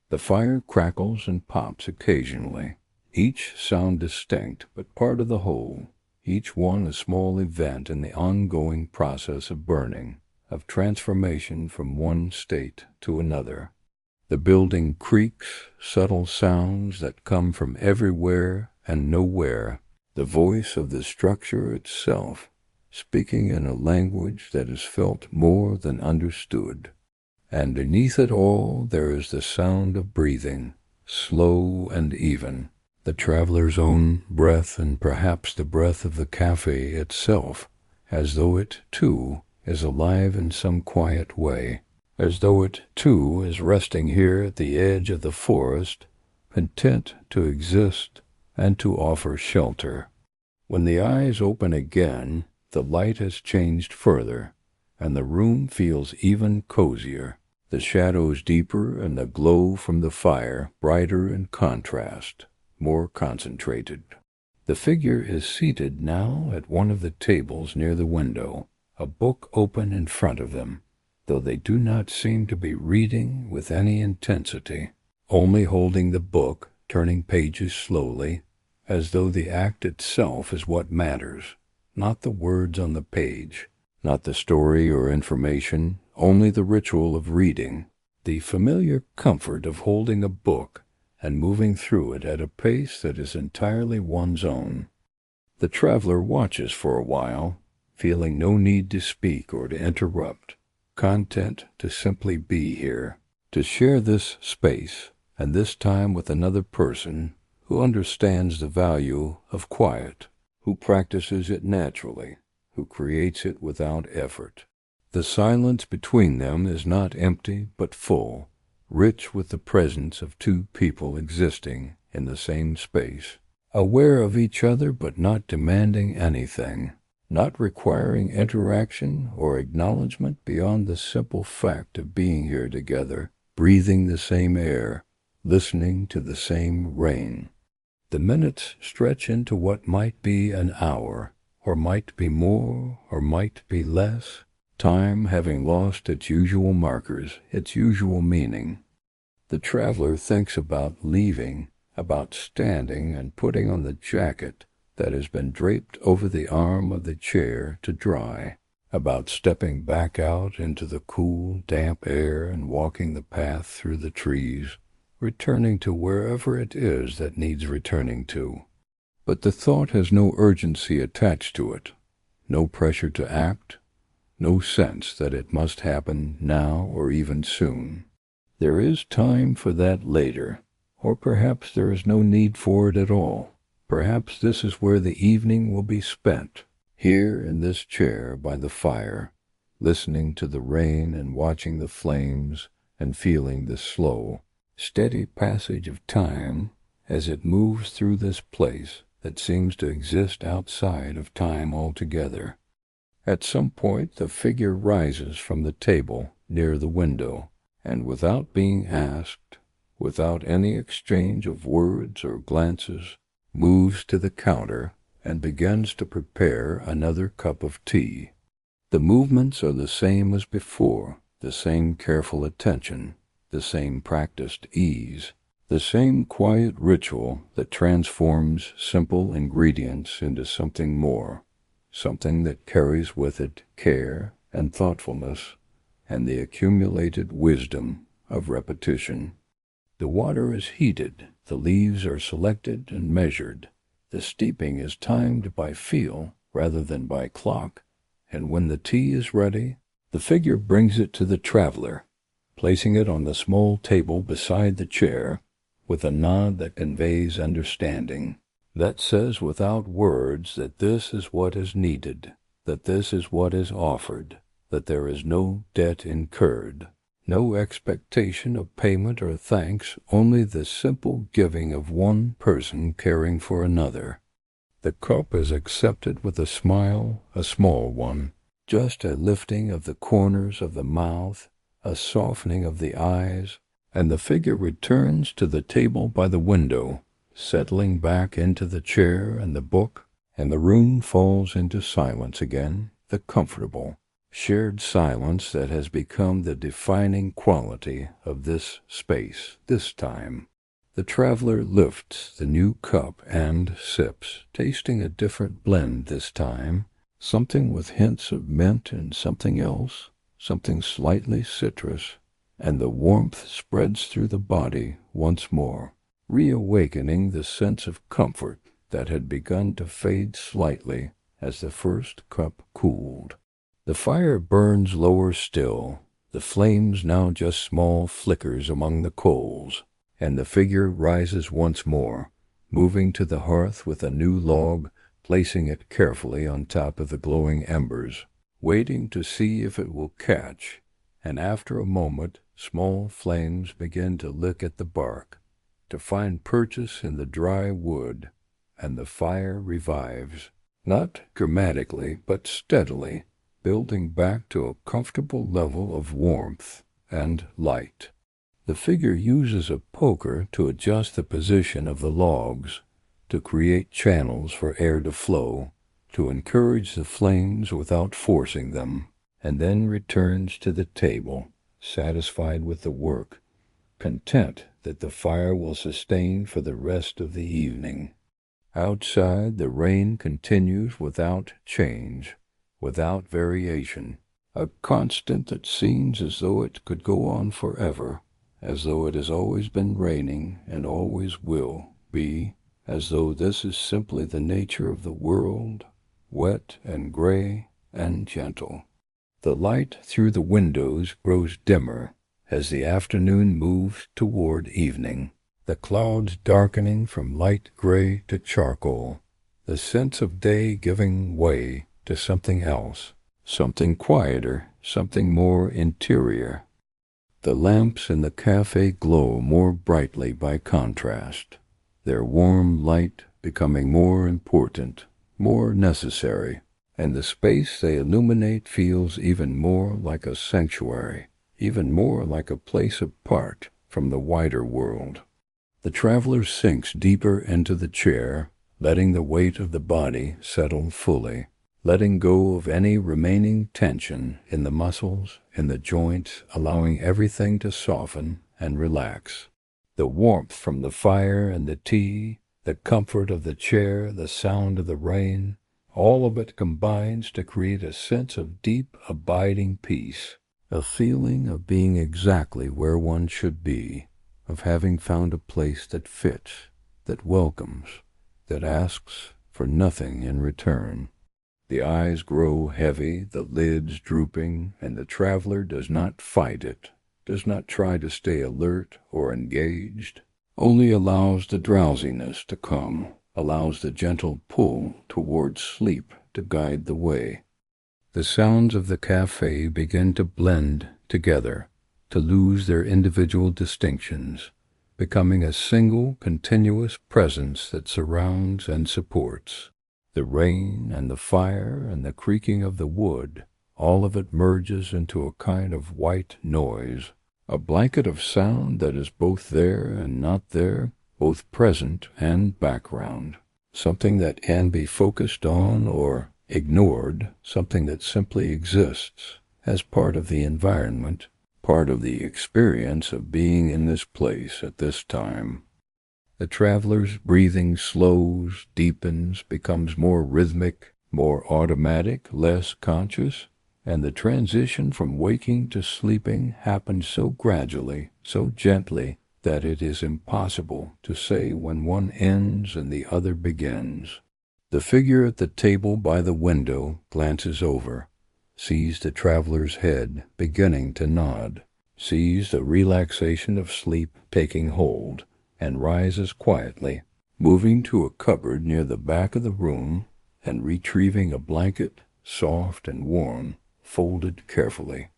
The fire crackles and pops occasionally, each sound distinct but part of the whole, each one a small event in the ongoing process of burning, of transformation from one state to another. The building creaks, subtle sounds that come from everywhere and nowhere, the voice of the structure itself, speaking in a language that is felt more than understood. And beneath it all there is the sound of breathing, slow and even, the traveler's own breath and perhaps the breath of the café itself, as though it, too, is alive in some quiet way, as though it, too, is resting here at the edge of the forest, content to exist and to offer shelter. When the eyes open again, the light has changed further, and the room feels even cozier, the shadows deeper and the glow from the fire brighter in contrast, more concentrated. The figure is seated now at one of the tables near the window, a book open in front of them, though they do not seem to be reading with any intensity, only holding the book, turning pages slowly, as though the act itself is what matters, not the words on the page, not the story or information, only the ritual of reading, the familiar comfort of holding a book and moving through it at a pace that is entirely one's own. The traveler watches for a while, feeling no need to speak or to interrupt, content to simply be here, to share this space and this time with another person who understands the value of quiet, who practices it naturally, who creates it without effort. The silence between them is not empty but full, rich with the presence of two people existing in the same space, aware of each other but not demanding anything, not requiring interaction or acknowledgement beyond the simple fact of being here together, breathing the same air, listening to the same rain. The minutes stretch into what might be an hour, or might be more, or might be less, time having lost its usual markers, its usual meaning. The traveler thinks about leaving, about standing and putting on the jacket that has been draped over the arm of the chair to dry, about stepping back out into the cool, damp air and walking the path through the trees, returning to wherever it is that needs returning to. But the thought has no urgency attached to it, no pressure to act, no sense that it must happen now or even soon. There is time for that later, or perhaps there is no need for it at all. Perhaps this is where the evening will be spent, here in this chair by the fire, listening to the rain and watching the flames and feeling the slow, steady passage of time as it moves through this place that seems to exist outside of time altogether. At some point the figure rises from the table near the window, and without being asked, without any exchange of words or glances, moves to the counter and begins to prepare another cup of tea. The movements are the same as before, the same careful attention, the same practiced ease, the same quiet ritual that transforms simple ingredients into something more, something that carries with it care and thoughtfulness and the accumulated wisdom of repetition. The water is heated, the leaves are selected and measured, the steeping is timed by feel rather than by clock, and when the tea is ready, the figure brings it to the traveler, placing it on the small table beside the chair, with a nod that conveys understanding, that says without words that this is what is needed, that this is what is offered, that there is no debt incurred, no expectation of payment or thanks, only the simple giving of one person caring for another. The cup is accepted with a smile, a small one, just a lifting of the corners of the mouth, a softening of the eyes, and the figure returns to the table by the window, settling back into the chair and the book, and the room falls into silence again, the comfortable, shared silence that has become the defining quality of this space, this time. The traveler lifts the new cup and sips, tasting a different blend this time, something with hints of mint and something else, something slightly citrus, and the warmth spreads through the body once more, reawakening the sense of comfort that had begun to fade slightly as the first cup cooled. The fire burns lower still, the flames now just small flickers among the coals, and the figure rises once more, moving to the hearth with a new log, placing it carefully on top of the glowing embers, waiting to see if it will catch, and after a moment small flames begin to lick at the bark, to find purchase in the dry wood, and the fire revives, not dramatically but steadily, building back to a comfortable level of warmth and light. The figure uses a poker to adjust the position of the logs, to create channels for air to flow, to encourage the flames without forcing them, and then returns to the table, satisfied with the work, content that the fire will sustain for the rest of the evening. Outside, the rain continues without change, without variation, a constant that seems as though it could go on forever, as though it has always been raining and always will be, as though this is simply the nature of the world, wet and gray and gentle. The light through the windows grows dimmer as the afternoon moves toward evening, the clouds darkening from light gray to charcoal, the sense of day giving way to something else, something quieter, something more interior. The lamps in the cafe glow more brightly by contrast, their warm light becoming more important, more necessary, and the space they illuminate feels even more like a sanctuary, even more like a place apart from the wider world. The traveler sinks deeper into the chair, letting the weight of the body settle fully, letting go of any remaining tension in the muscles, in the joints, allowing everything to soften and relax. The warmth from the fire and the tea, the comfort of the chair, the sound of the rain, all of it combines to create a sense of deep, abiding peace, a feeling of being exactly where one should be, of having found a place that fits, that welcomes, that asks for nothing in return. The eyes grow heavy, the lids drooping, and the traveler does not fight it, does not try to stay alert or engaged, only allows the drowsiness to come, allows the gentle pull towards sleep to guide the way. The sounds of the cafe begin to blend together, to lose their individual distinctions, becoming a single continuous presence that surrounds and supports. The rain and the fire and the creaking of the wood, all of it merges into a kind of white noise, a blanket of sound that is both there and not there, both present and background, something that can be focused on or ignored, something that simply exists as part of the environment, part of the experience of being in this place at this time. The traveler's breathing slows, deepens, becomes more rhythmic, more automatic, less conscious, and the transition from waking to sleeping happens so gradually, so gently, that it is impossible to say when one ends and the other begins. The figure at the table by the window glances over, sees the traveler's head beginning to nod, sees the relaxation of sleep taking hold, and rises quietly, moving to a cupboard near the back of the room and retrieving a blanket, soft and warm, folded carefully.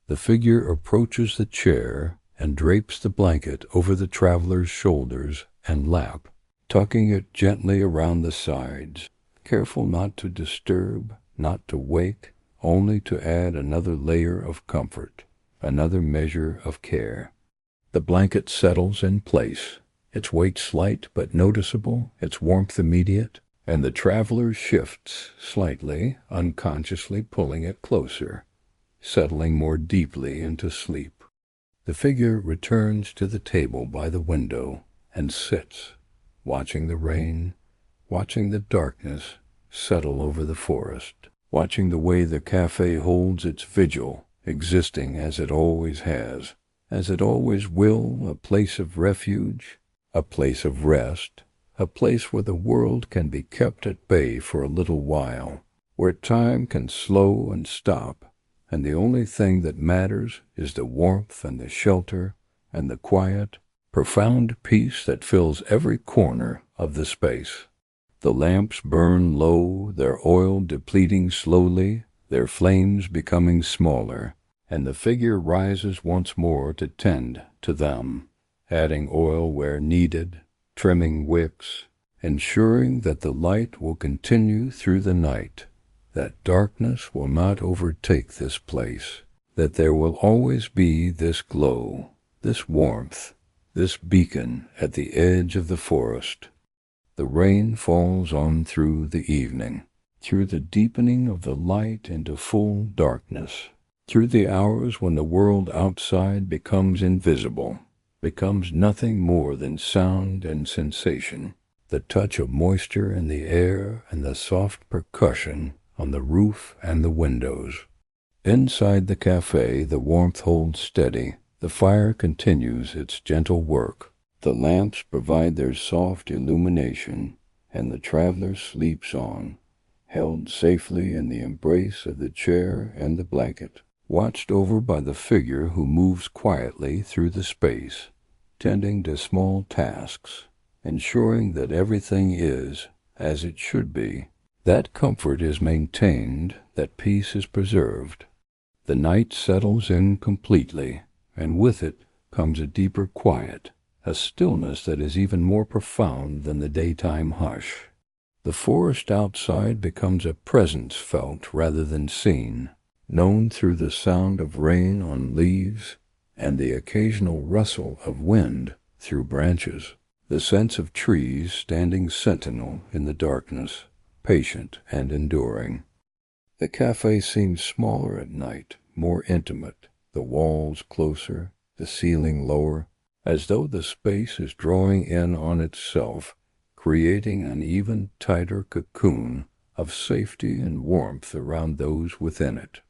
The figure approaches the chair and drapes the blanket over the traveler's shoulders and lap, tucking it gently around the sides, careful not to disturb, not to wake, only to add another layer of comfort, another measure of care. The blanket settles in place, its weight slight but noticeable, its warmth immediate, and the traveler shifts slightly, unconsciously pulling it closer, settling more deeply into sleep. The figure returns to the table by the window and sits, watching the rain, watching the darkness settle over the forest, watching the way the cafe holds its vigil, existing as it always has, as it always will, a place of refuge, a place of rest, a place where the world can be kept at bay for a little while, where time can slow and stop, and the only thing that matters is the warmth and the shelter and the quiet, profound peace that fills every corner of the space. The lamps burn low, their oil depleting slowly, their flames becoming smaller, and the figure rises once more to tend to them, adding oil where needed, trimming wicks, ensuring that the light will continue through the night, that darkness will not overtake this place, that there will always be this glow, this warmth, this beacon at the edge of the forest. The rain falls on through the evening, through the deepening of the light into full darkness, through the hours when the world outside becomes invisible, becomes nothing more than sound and sensation, the touch of moisture in the air and the soft percussion on the roof and the windows. Inside the cafe, the warmth holds steady. The fire continues its gentle work. The lamps provide their soft illumination, and the traveler sleeps on, held safely in the embrace of the chair and the blanket, watched over by the figure who moves quietly through the space, tending to small tasks, ensuring that everything is as it should be, that comfort is maintained, that peace is preserved. The night settles in completely, and with it comes a deeper quiet, a stillness that is even more profound than the daytime hush. The forest outside becomes a presence felt rather than seen, known through the sound of rain on leaves and the occasional rustle of wind through branches, the sense of trees standing sentinel in the darkness, patient and enduring. The cafe seems smaller at night, more intimate, the walls closer, the ceiling lower, as though the space is drawing in on itself, creating an even tighter cocoon of safety and warmth around those within it.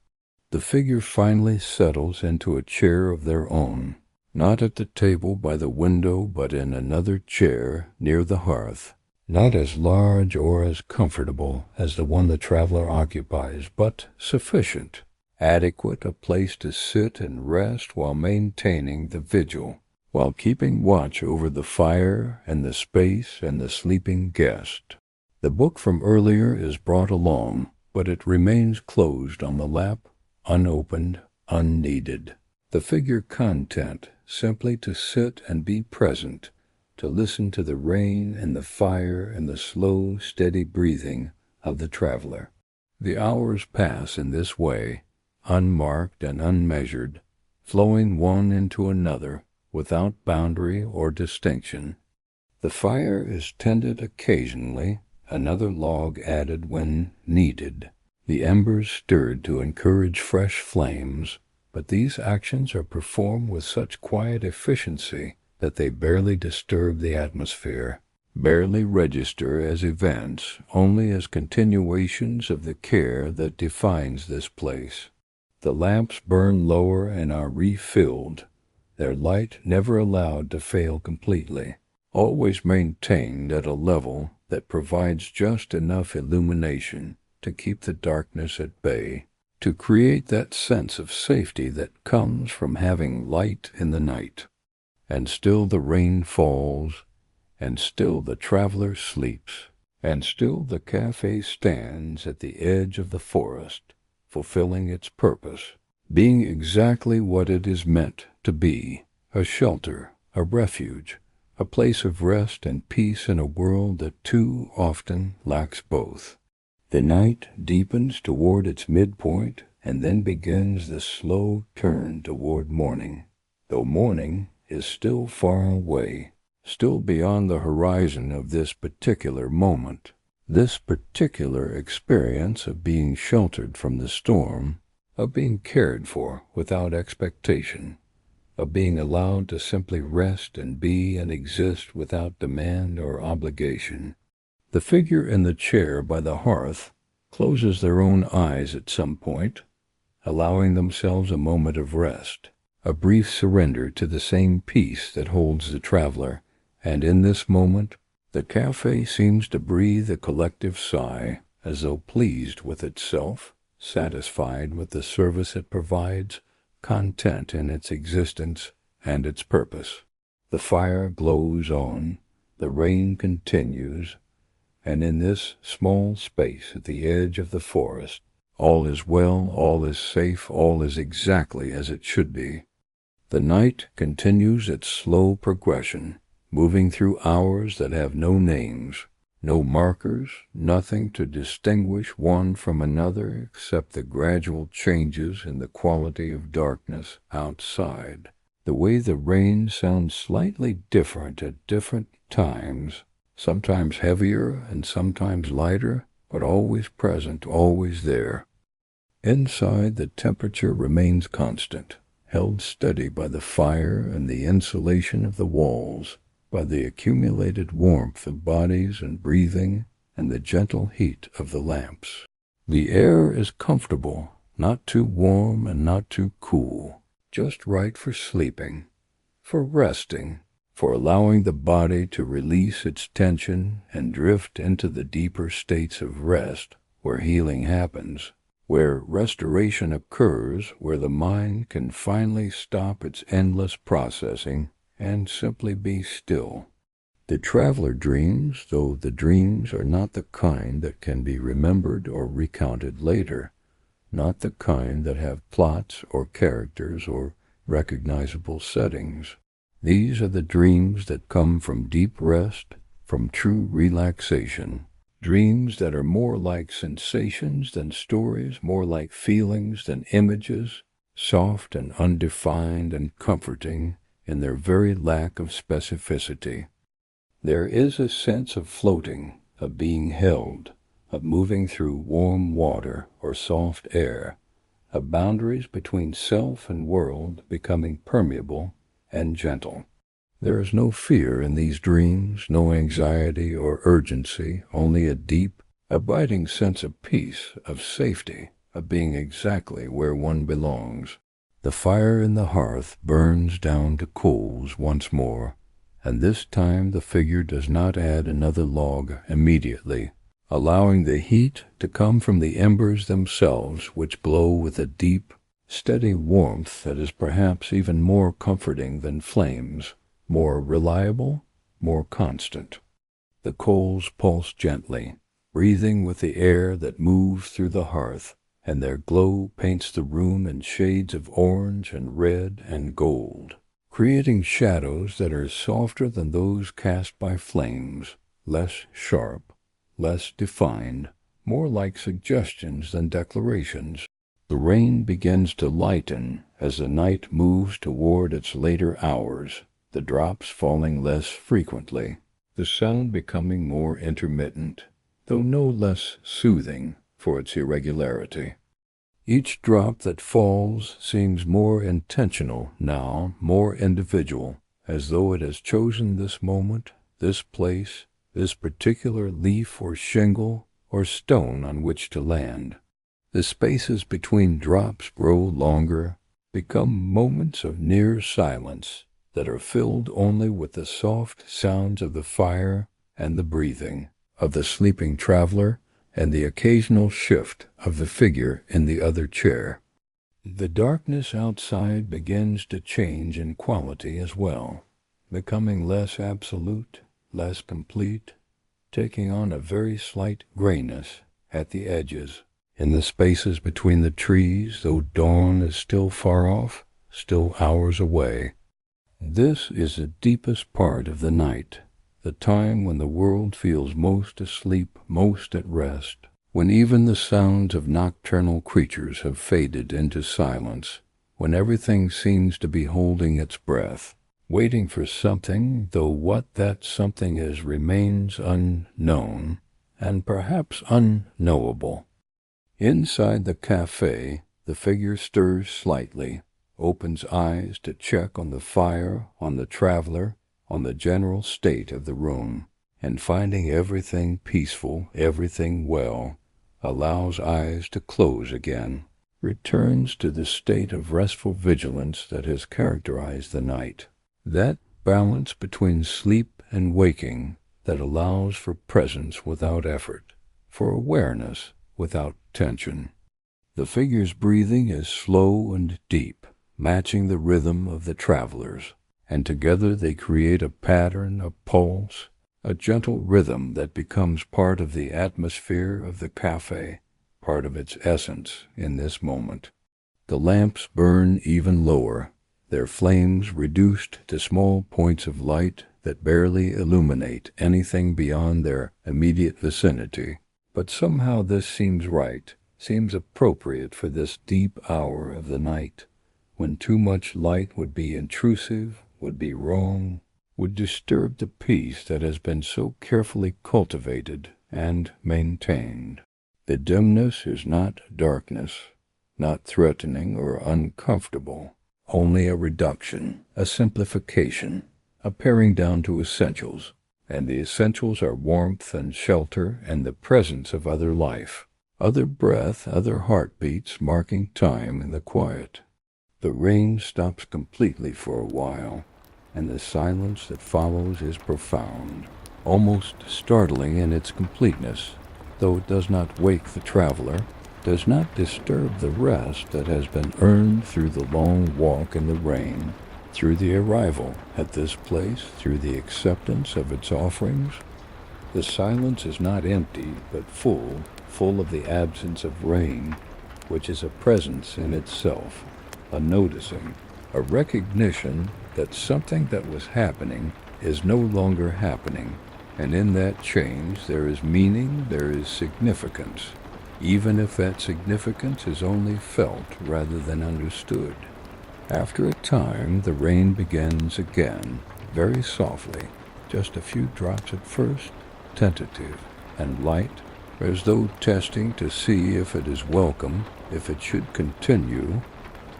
The figure finally settles into a chair of their own, not at the table by the window, but in another chair near the hearth, not as large or as comfortable as the one the traveler occupies, but sufficient, adequate, a place to sit and rest while maintaining the vigil, while keeping watch over the fire and the space and the sleeping guest. The book from earlier is brought along, but it remains closed on the lap, unopened, unneeded. The figure content simply to sit and be present, to listen to the rain and the fire and the slow, steady breathing of the traveler. The hours pass in this way, unmarked and unmeasured, flowing one into another, without boundary or distinction. The fire is tended occasionally, another log added when needed, the embers stirred to encourage fresh flames, but these actions are performed with such quiet efficiency that they barely disturb the atmosphere, barely register as events, only as continuations of the care that defines this place. The lamps burn lower and are refilled, their light never allowed to fail completely, always maintained at a level that provides just enough illumination to keep the darkness at bay, to create that sense of safety that comes from having light in the night. And still the rain falls, and still the traveler sleeps, And still the cafe stands at the edge of the forest, fulfilling its purpose, being exactly what it is meant to be, a shelter, a refuge, a place of rest and peace in a world that too often lacks both. The night deepens toward its midpoint, and then begins the slow turn toward morning, though morning is still far away, still beyond the horizon of this particular moment, this particular experience of being sheltered from the storm, of being cared for without expectation, of being allowed to simply rest and be and exist without demand or obligation. The figure in the chair by the hearth closes their own eyes at some point, allowing themselves a moment of rest, a brief surrender to the same peace that holds the traveler, and in this moment the cafe seems to breathe a collective sigh, as though pleased with itself, satisfied with the service it provides, content in its existence and its purpose. The fire glows on, the rain continues, and in this small space at the edge of the forest, all is well, all is safe, all is exactly as it should be. The night continues its slow progression, moving through hours that have no names, no markers, nothing to distinguish one from another except the gradual changes in the quality of darkness outside, the way the rain sounds slightly different at different times, sometimes heavier and sometimes lighter, but always present, always there. Inside, the temperature remains constant, held steady by the fire and the insulation of the walls, by the accumulated warmth of bodies and breathing, and the gentle heat of the lamps. The air is comfortable, not too warm and not too cool, just right for sleeping, for resting, for allowing the body to release its tension and drift into the deeper states of rest, where healing happens, where restoration occurs, where the mind can finally stop its endless processing and simply be still. The traveler dreams, though the dreams are not the kind that can be remembered or recounted later, not the kind that have plots or characters or recognizable settings. These are the dreams that come from deep rest, from true relaxation, dreams that are more like sensations than stories, more like feelings than images, soft and undefined and comforting in their very lack of specificity. There is a sense of floating, of being held, of moving through warm water or soft air, of boundaries between self and world becoming permeable and gentle. There is no fear in these dreams, no anxiety or urgency, only a deep, abiding sense of peace, of safety, of being exactly where one belongs. The fire in the hearth burns down to coals once more, and this time the figure does not add another log immediately, allowing the heat to come from the embers themselves, which glow with a deep, steady warmth that is perhaps even more comforting than flames, more reliable, more constant. The coals pulse gently, breathing with the air that moves through the hearth, and their glow paints the room in shades of orange and red and gold, creating shadows that are softer than those cast by flames, less sharp, less defined, more like suggestions than declarations. The rain begins to lighten as the night moves toward its later hours, the drops falling less frequently, the sound becoming more intermittent, though no less soothing for its irregularity. Each drop that falls seems more intentional now, more individual, as though it has chosen this moment, this place, this particular leaf or shingle or stone on which to land. The spaces between drops grow longer, become moments of near silence that are filled only with the soft sounds of the fire and the breathing of the sleeping traveler and the occasional shift of the figure in the other chair. The darkness outside begins to change in quality as well, becoming less absolute, less complete, taking on a very slight grayness at the edges. In the spaces between the trees, though dawn is still far off, still hours away. This is the deepest part of the night, the time when the world feels most asleep, most at rest, when even the sounds of nocturnal creatures have faded into silence, when everything seems to be holding its breath, waiting for something, though what that something is remains unknown, and perhaps unknowable. Inside the café, the figure stirs slightly, opens eyes to check on the fire, on the traveler, on the general state of the room, and finding everything peaceful, everything well, allows eyes to close again, returns to the state of restful vigilance that has characterized the night. That balance between sleep and waking that allows for presence without effort, for awareness without tension. The figure's breathing is slow and deep, matching the rhythm of the travelers, and together they create a pattern, a pulse, a gentle rhythm that becomes part of the atmosphere of the café, part of its essence in this moment. The lamps burn even lower, their flames reduced to small points of light that barely illuminate anything beyond their immediate vicinity. But somehow this seems right, seems appropriate for this deep hour of the night, when too much light would be intrusive, would be wrong, would disturb the peace that has been so carefully cultivated and maintained. The dimness is not darkness, not threatening or uncomfortable, only a reduction, a simplification, a paring down to essentials, and the essentials are warmth and shelter and the presence of other life, other breath, other heartbeats marking time in the quiet. The rain stops completely for a while, and the silence that follows is profound, almost startling in its completeness, though it does not wake the traveler, does not disturb the rest that has been earned through the long walk in the rain, through the arrival at this place, through the acceptance of its offerings. The silence is not empty, but full of the absence of rain, which is a presence in itself, a noticing, a recognition that something that was happening is no longer happening, and in that change there is meaning, there is significance, even if that significance is only felt rather than understood. After a time, the rain begins again, very softly, just a few drops at first, tentative and light, as though testing to see if it is welcome, if it should continue,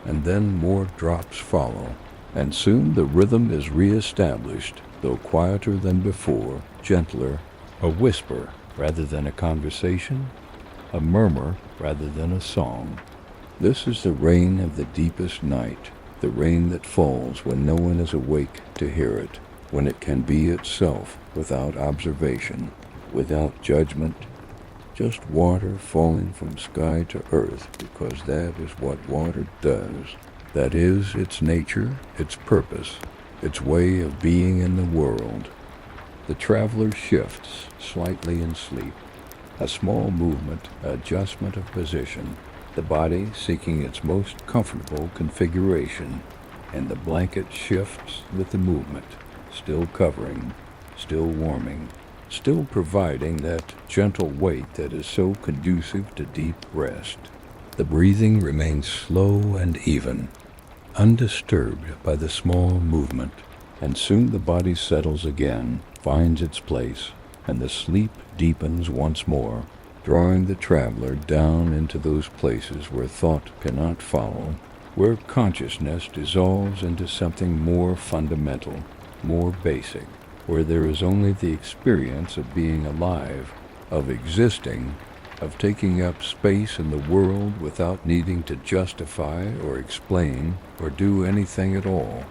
and then more drops follow, and soon the rhythm is re-established, though quieter than before, gentler, a whisper rather than a conversation, a murmur rather than a song. This is the rain of the deepest night, the rain that falls when no one is awake to hear it, when it can be itself without observation, without judgment, just water falling from sky to earth, because that is what water does. That is its nature, its purpose, its way of being in the world. The traveler shifts slightly in sleep, a small movement, adjustment of position, the body seeking its most comfortable configuration, and the blanket shifts with the movement, still covering, still warming, still providing that gentle weight that is so conducive to deep rest. The breathing remains slow and even, undisturbed by the small movement, and soon the body settles again, finds its place, and the sleep deepens once more, drawing the traveler down into those places where thought cannot follow, where consciousness dissolves into something more fundamental, more basic, where there is only the experience of being alive, of existing, of taking up space in the world without needing to justify or explain or do anything at all.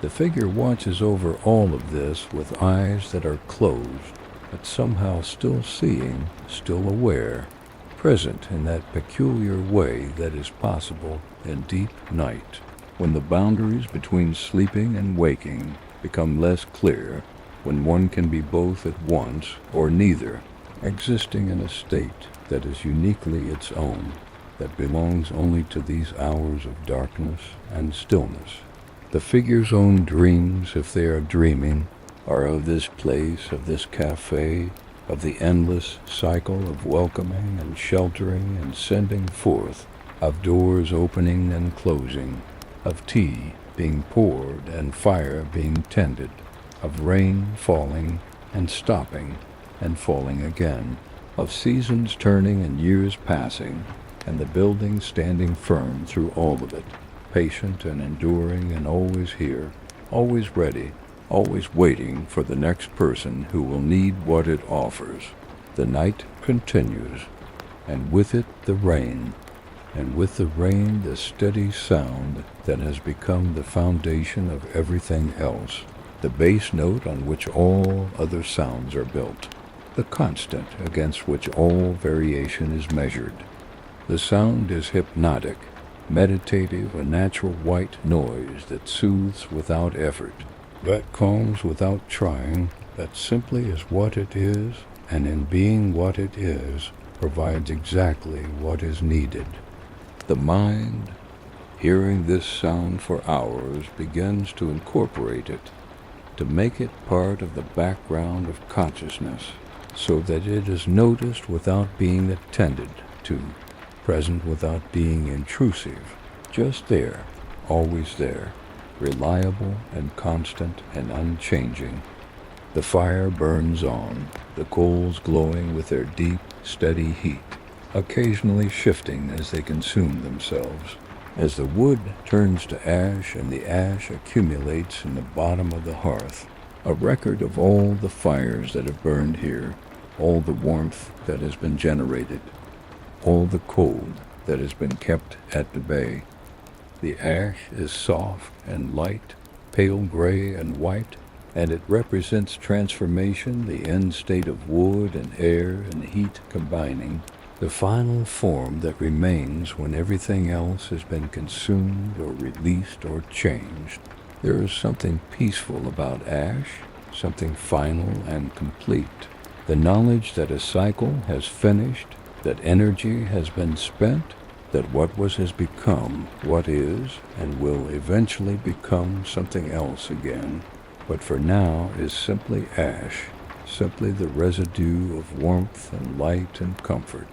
The figure watches over all of this with eyes that are closed, but somehow still seeing, still aware, present in that peculiar way that is possible in deep night, when the boundaries between sleeping and waking become less clear, when one can be both at once or neither, existing in a state that is uniquely its own, that belongs only to these hours of darkness and stillness. The figure's own dreams, if they are dreaming, are of this place, of this cafe, of the endless cycle of welcoming and sheltering and sending forth, of doors opening and closing, of tea being poured and fire being tended, of rain falling and stopping and falling again, of seasons turning and years passing, and the building standing firm through all of it, patient and enduring and always here, always ready, always waiting for the next person who will need what it offers. The night continues, and with it the rain, and with the rain the steady sound that has become the foundation of everything else, the base note on which all other sounds are built, the constant against which all variation is measured. The sound is hypnotic, meditative, a natural white noise that soothes without effort, that calms without trying, that simply is what it is, and in being what it is, provides exactly what is needed. The mind, hearing this sound for hours, begins to incorporate it, to make it part of the background of consciousness, so that it is noticed without being attended to, present without being intrusive, just there, always there, reliable and constant and unchanging. The fire burns on, the coals glowing with their deep, steady heat, occasionally shifting as they consume themselves, as the wood turns to ash and the ash accumulates in the bottom of the hearth, a record of all the fires that have burned here, all the warmth that has been generated, all the cold that has been kept at the bay. The ash is soft and light, pale gray and white, and it represents transformation, the end state of wood and air and heat combining, the final form that remains when everything else has been consumed or released or changed. There is something peaceful about ash, something final and complete. The knowledge that a cycle has finished, that energy has been spent, that what was has become what is and will eventually become something else again, but for now is simply ash, simply the residue of warmth and light and comfort.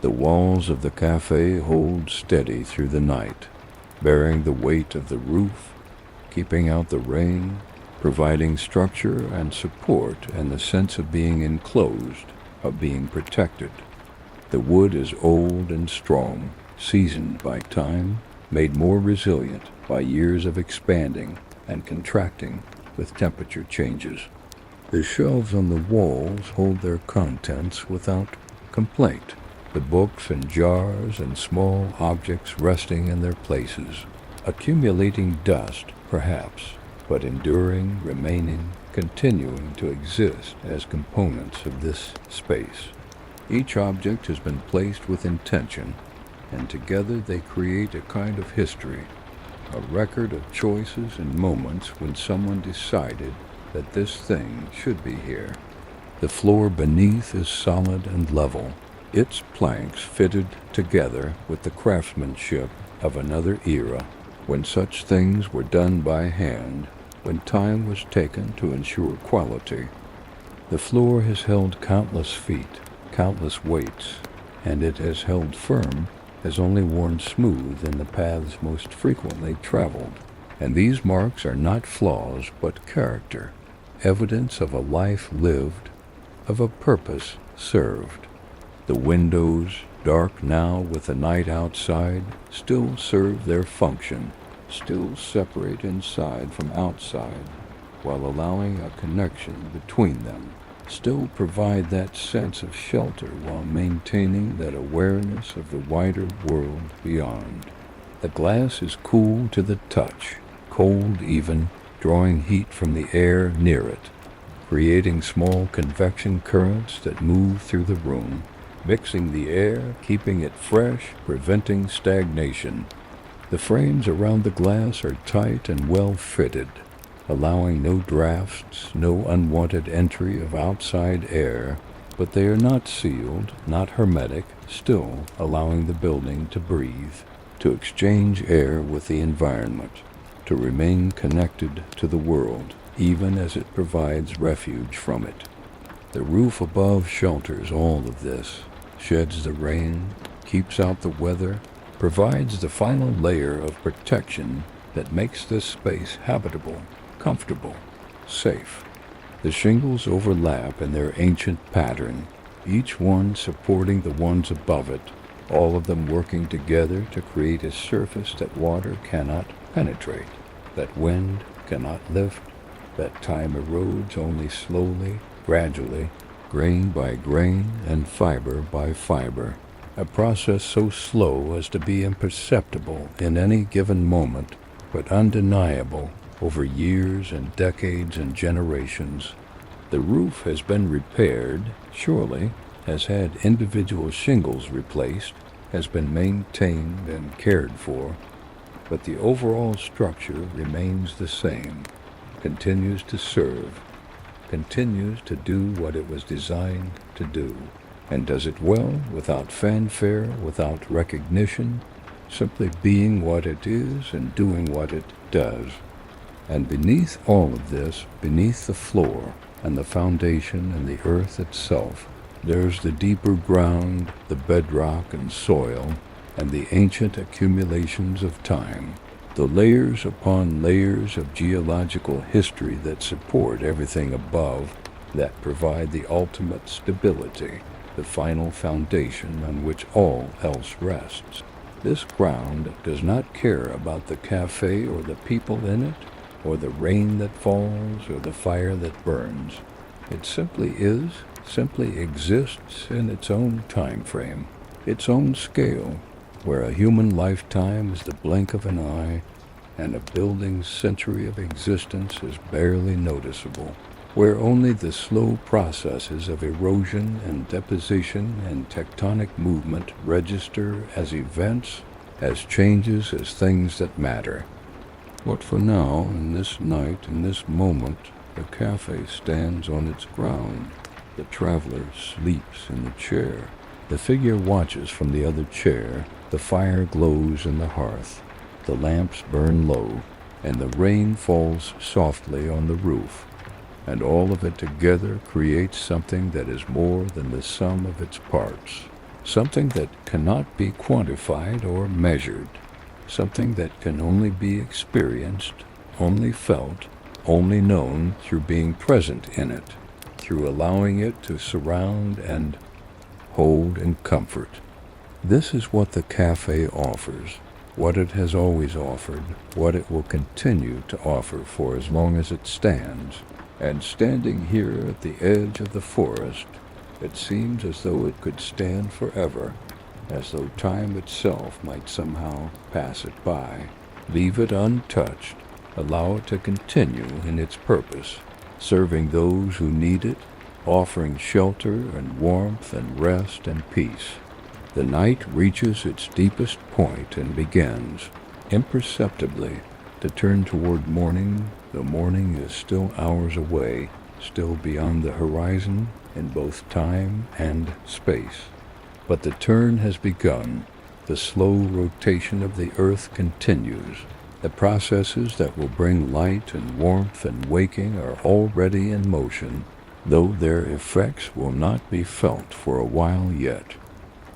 The walls of the cafe hold steady through the night, bearing the weight of the roof, keeping out the rain, providing structure and support and the sense of being enclosed, of being protected. The wood is old and strong, seasoned by time, made more resilient by years of expanding and contracting with temperature changes. The shelves on the walls hold their contents without complaint, the books and jars and small objects resting in their places, accumulating dust, perhaps, but enduring, remaining, continuing to exist as components of this space. Each object has been placed with intention, and together they create a kind of history, a record of choices and moments when someone decided that this thing should be here. The floor beneath is solid and level, its planks fitted together with the craftsmanship of another era, when such things were done by hand, when time was taken to ensure quality. The floor has held countless feet, countless weights, and it has held firm, has only worn smooth in the paths most frequently traveled. And these marks are not flaws, but character, evidence of a life lived, of a purpose served. The windows, dark now with the night outside, still serve their function, still separate inside from outside, while allowing a connection between them, still provide that sense of shelter while maintaining that awareness of the wider world beyond. The glass is cool to the touch, cold even, drawing heat from the air near it, creating small convection currents that move through the room, mixing the air, keeping it fresh, preventing stagnation. The frames around the glass are tight and well fitted. allowing no drafts, no unwanted entry of outside air, but they are not sealed, not hermetic, still allowing the building to breathe, to exchange air with the environment, to remain connected to the world, even as it provides refuge from it. The roof above shelters all of this, sheds the rain, keeps out the weather, provides the final layer of protection that makes this space habitable, comfortable, safe. The shingles overlap in their ancient pattern, each one supporting the ones above it, all of them working together to create a surface that water cannot penetrate, that wind cannot lift, that time erodes only slowly, gradually, grain by grain and fiber by fiber, a process so slow as to be imperceptible in any given moment, but undeniable over years and decades and generations. The roof has been repaired, surely, has had individual shingles replaced, has been maintained and cared for, but the overall structure remains the same, continues to serve, continues to do what it was designed to do, and does it well, without fanfare, without recognition, simply being what it is and doing what it does. And beneath all of this, beneath the floor and the foundation and the earth itself, there's the deeper ground, the bedrock and soil, and the ancient accumulations of time, the layers upon layers of geological history that support everything above, that provide the ultimate stability, the final foundation on which all else rests. This ground does not care about the cafe or the people in it, or the rain that falls or the fire that burns. It simply is, simply exists in its own time frame, its own scale, where a human lifetime is the blink of an eye and a building's century of existence is barely noticeable, where only the slow processes of erosion and deposition and tectonic movement register as events, as changes, as things that matter. But for now, in this night, in this moment, the cafe stands on its ground. The traveler sleeps in the chair. The figure watches from the other chair. The fire glows in the hearth. The lamps burn low, and the rain falls softly on the roof. And all of it together creates something that is more than the sum of its parts, something that cannot be quantified or measured, something that can only be experienced, only felt, only known through being present in it, through allowing it to surround and hold and comfort. This is what the cafe offers, what it has always offered, what it will continue to offer for as long as it stands. And standing here at the edge of the forest, it seems as though it could stand forever, as though time itself might somehow pass it by, leave it untouched, allow it to continue in its purpose, serving those who need it, offering shelter and warmth and rest and peace. The night reaches its deepest point and begins, imperceptibly, to turn toward morning. The morning is still hours away, still beyond the horizon in both time and space. But the turn has begun. The slow rotation of the earth continues. The processes that will bring light and warmth and waking are already in motion, though their effects will not be felt for a while yet.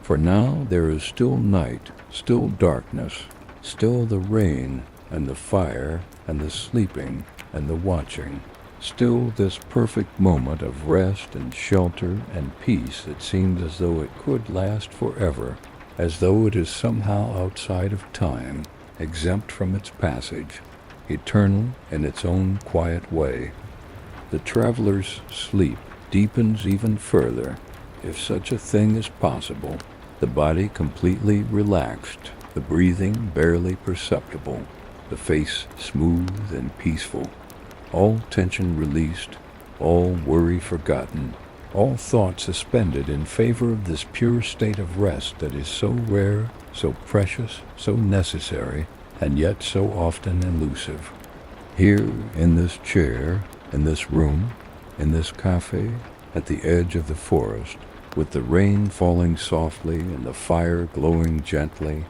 For now there is still night, still darkness, still the rain and the fire and the sleeping and the watching, still this perfect moment of rest and shelter and peace that seems as though it could last forever, as though it is somehow outside of time, exempt from its passage, eternal in its own quiet way. The traveler's sleep deepens even further, if such a thing is possible, the body completely relaxed, the breathing barely perceptible, the face smooth and peaceful, all tension released, all worry forgotten, all thought suspended in favor of this pure state of rest that is so rare, so precious, so necessary, and yet so often elusive. Here, in this chair, in this room, in this cafe, at the edge of the forest, with the rain falling softly and the fire glowing gently,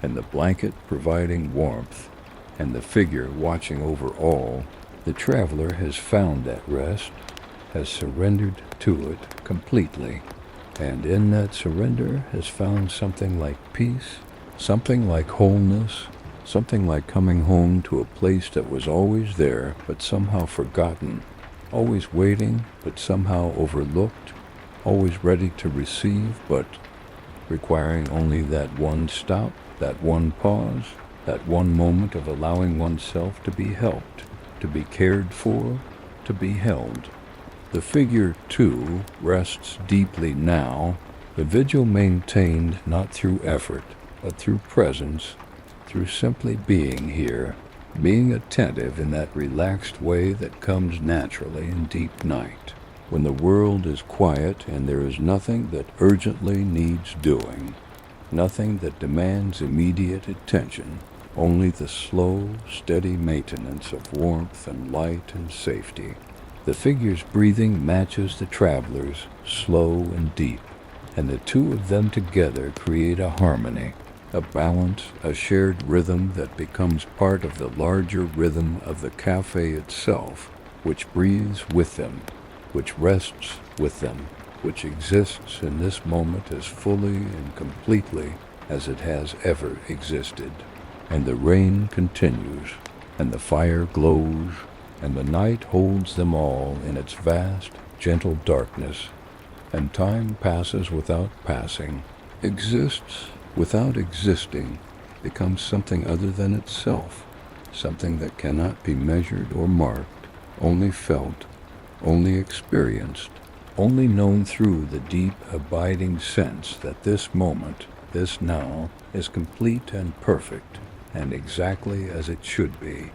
and the blanket providing warmth, and the figure watching over all, the traveler has found that rest, has surrendered to it completely, and in that surrender has found something like peace, something like wholeness, something like coming home to a place that was always there but somehow forgotten, always waiting but somehow overlooked, always ready to receive but requiring only that one stop, that one pause, that one moment of allowing oneself to be helped, to be cared for, to be held. The figure, too, rests deeply now, the vigil maintained not through effort, but through presence, through simply being here, being attentive in that relaxed way that comes naturally in deep night, when the world is quiet and there is nothing that urgently needs doing, nothing that demands immediate attention, only the slow, steady maintenance of warmth and light and safety. The figure's breathing matches the traveler's, slow and deep, and the two of them together create a harmony, a balance, a shared rhythm that becomes part of the larger rhythm of the cafe itself, which breathes with them, which rests with them, which exists in this moment as fully and completely as it has ever existed. And the rain continues, and the fire glows, and the night holds them all in its vast, gentle darkness, and time passes without passing, exists without existing, becomes something other than itself, something that cannot be measured or marked, only felt, only experienced, only known through the deep, abiding sense that this moment, this now, is complete and perfect, and exactly as it should be,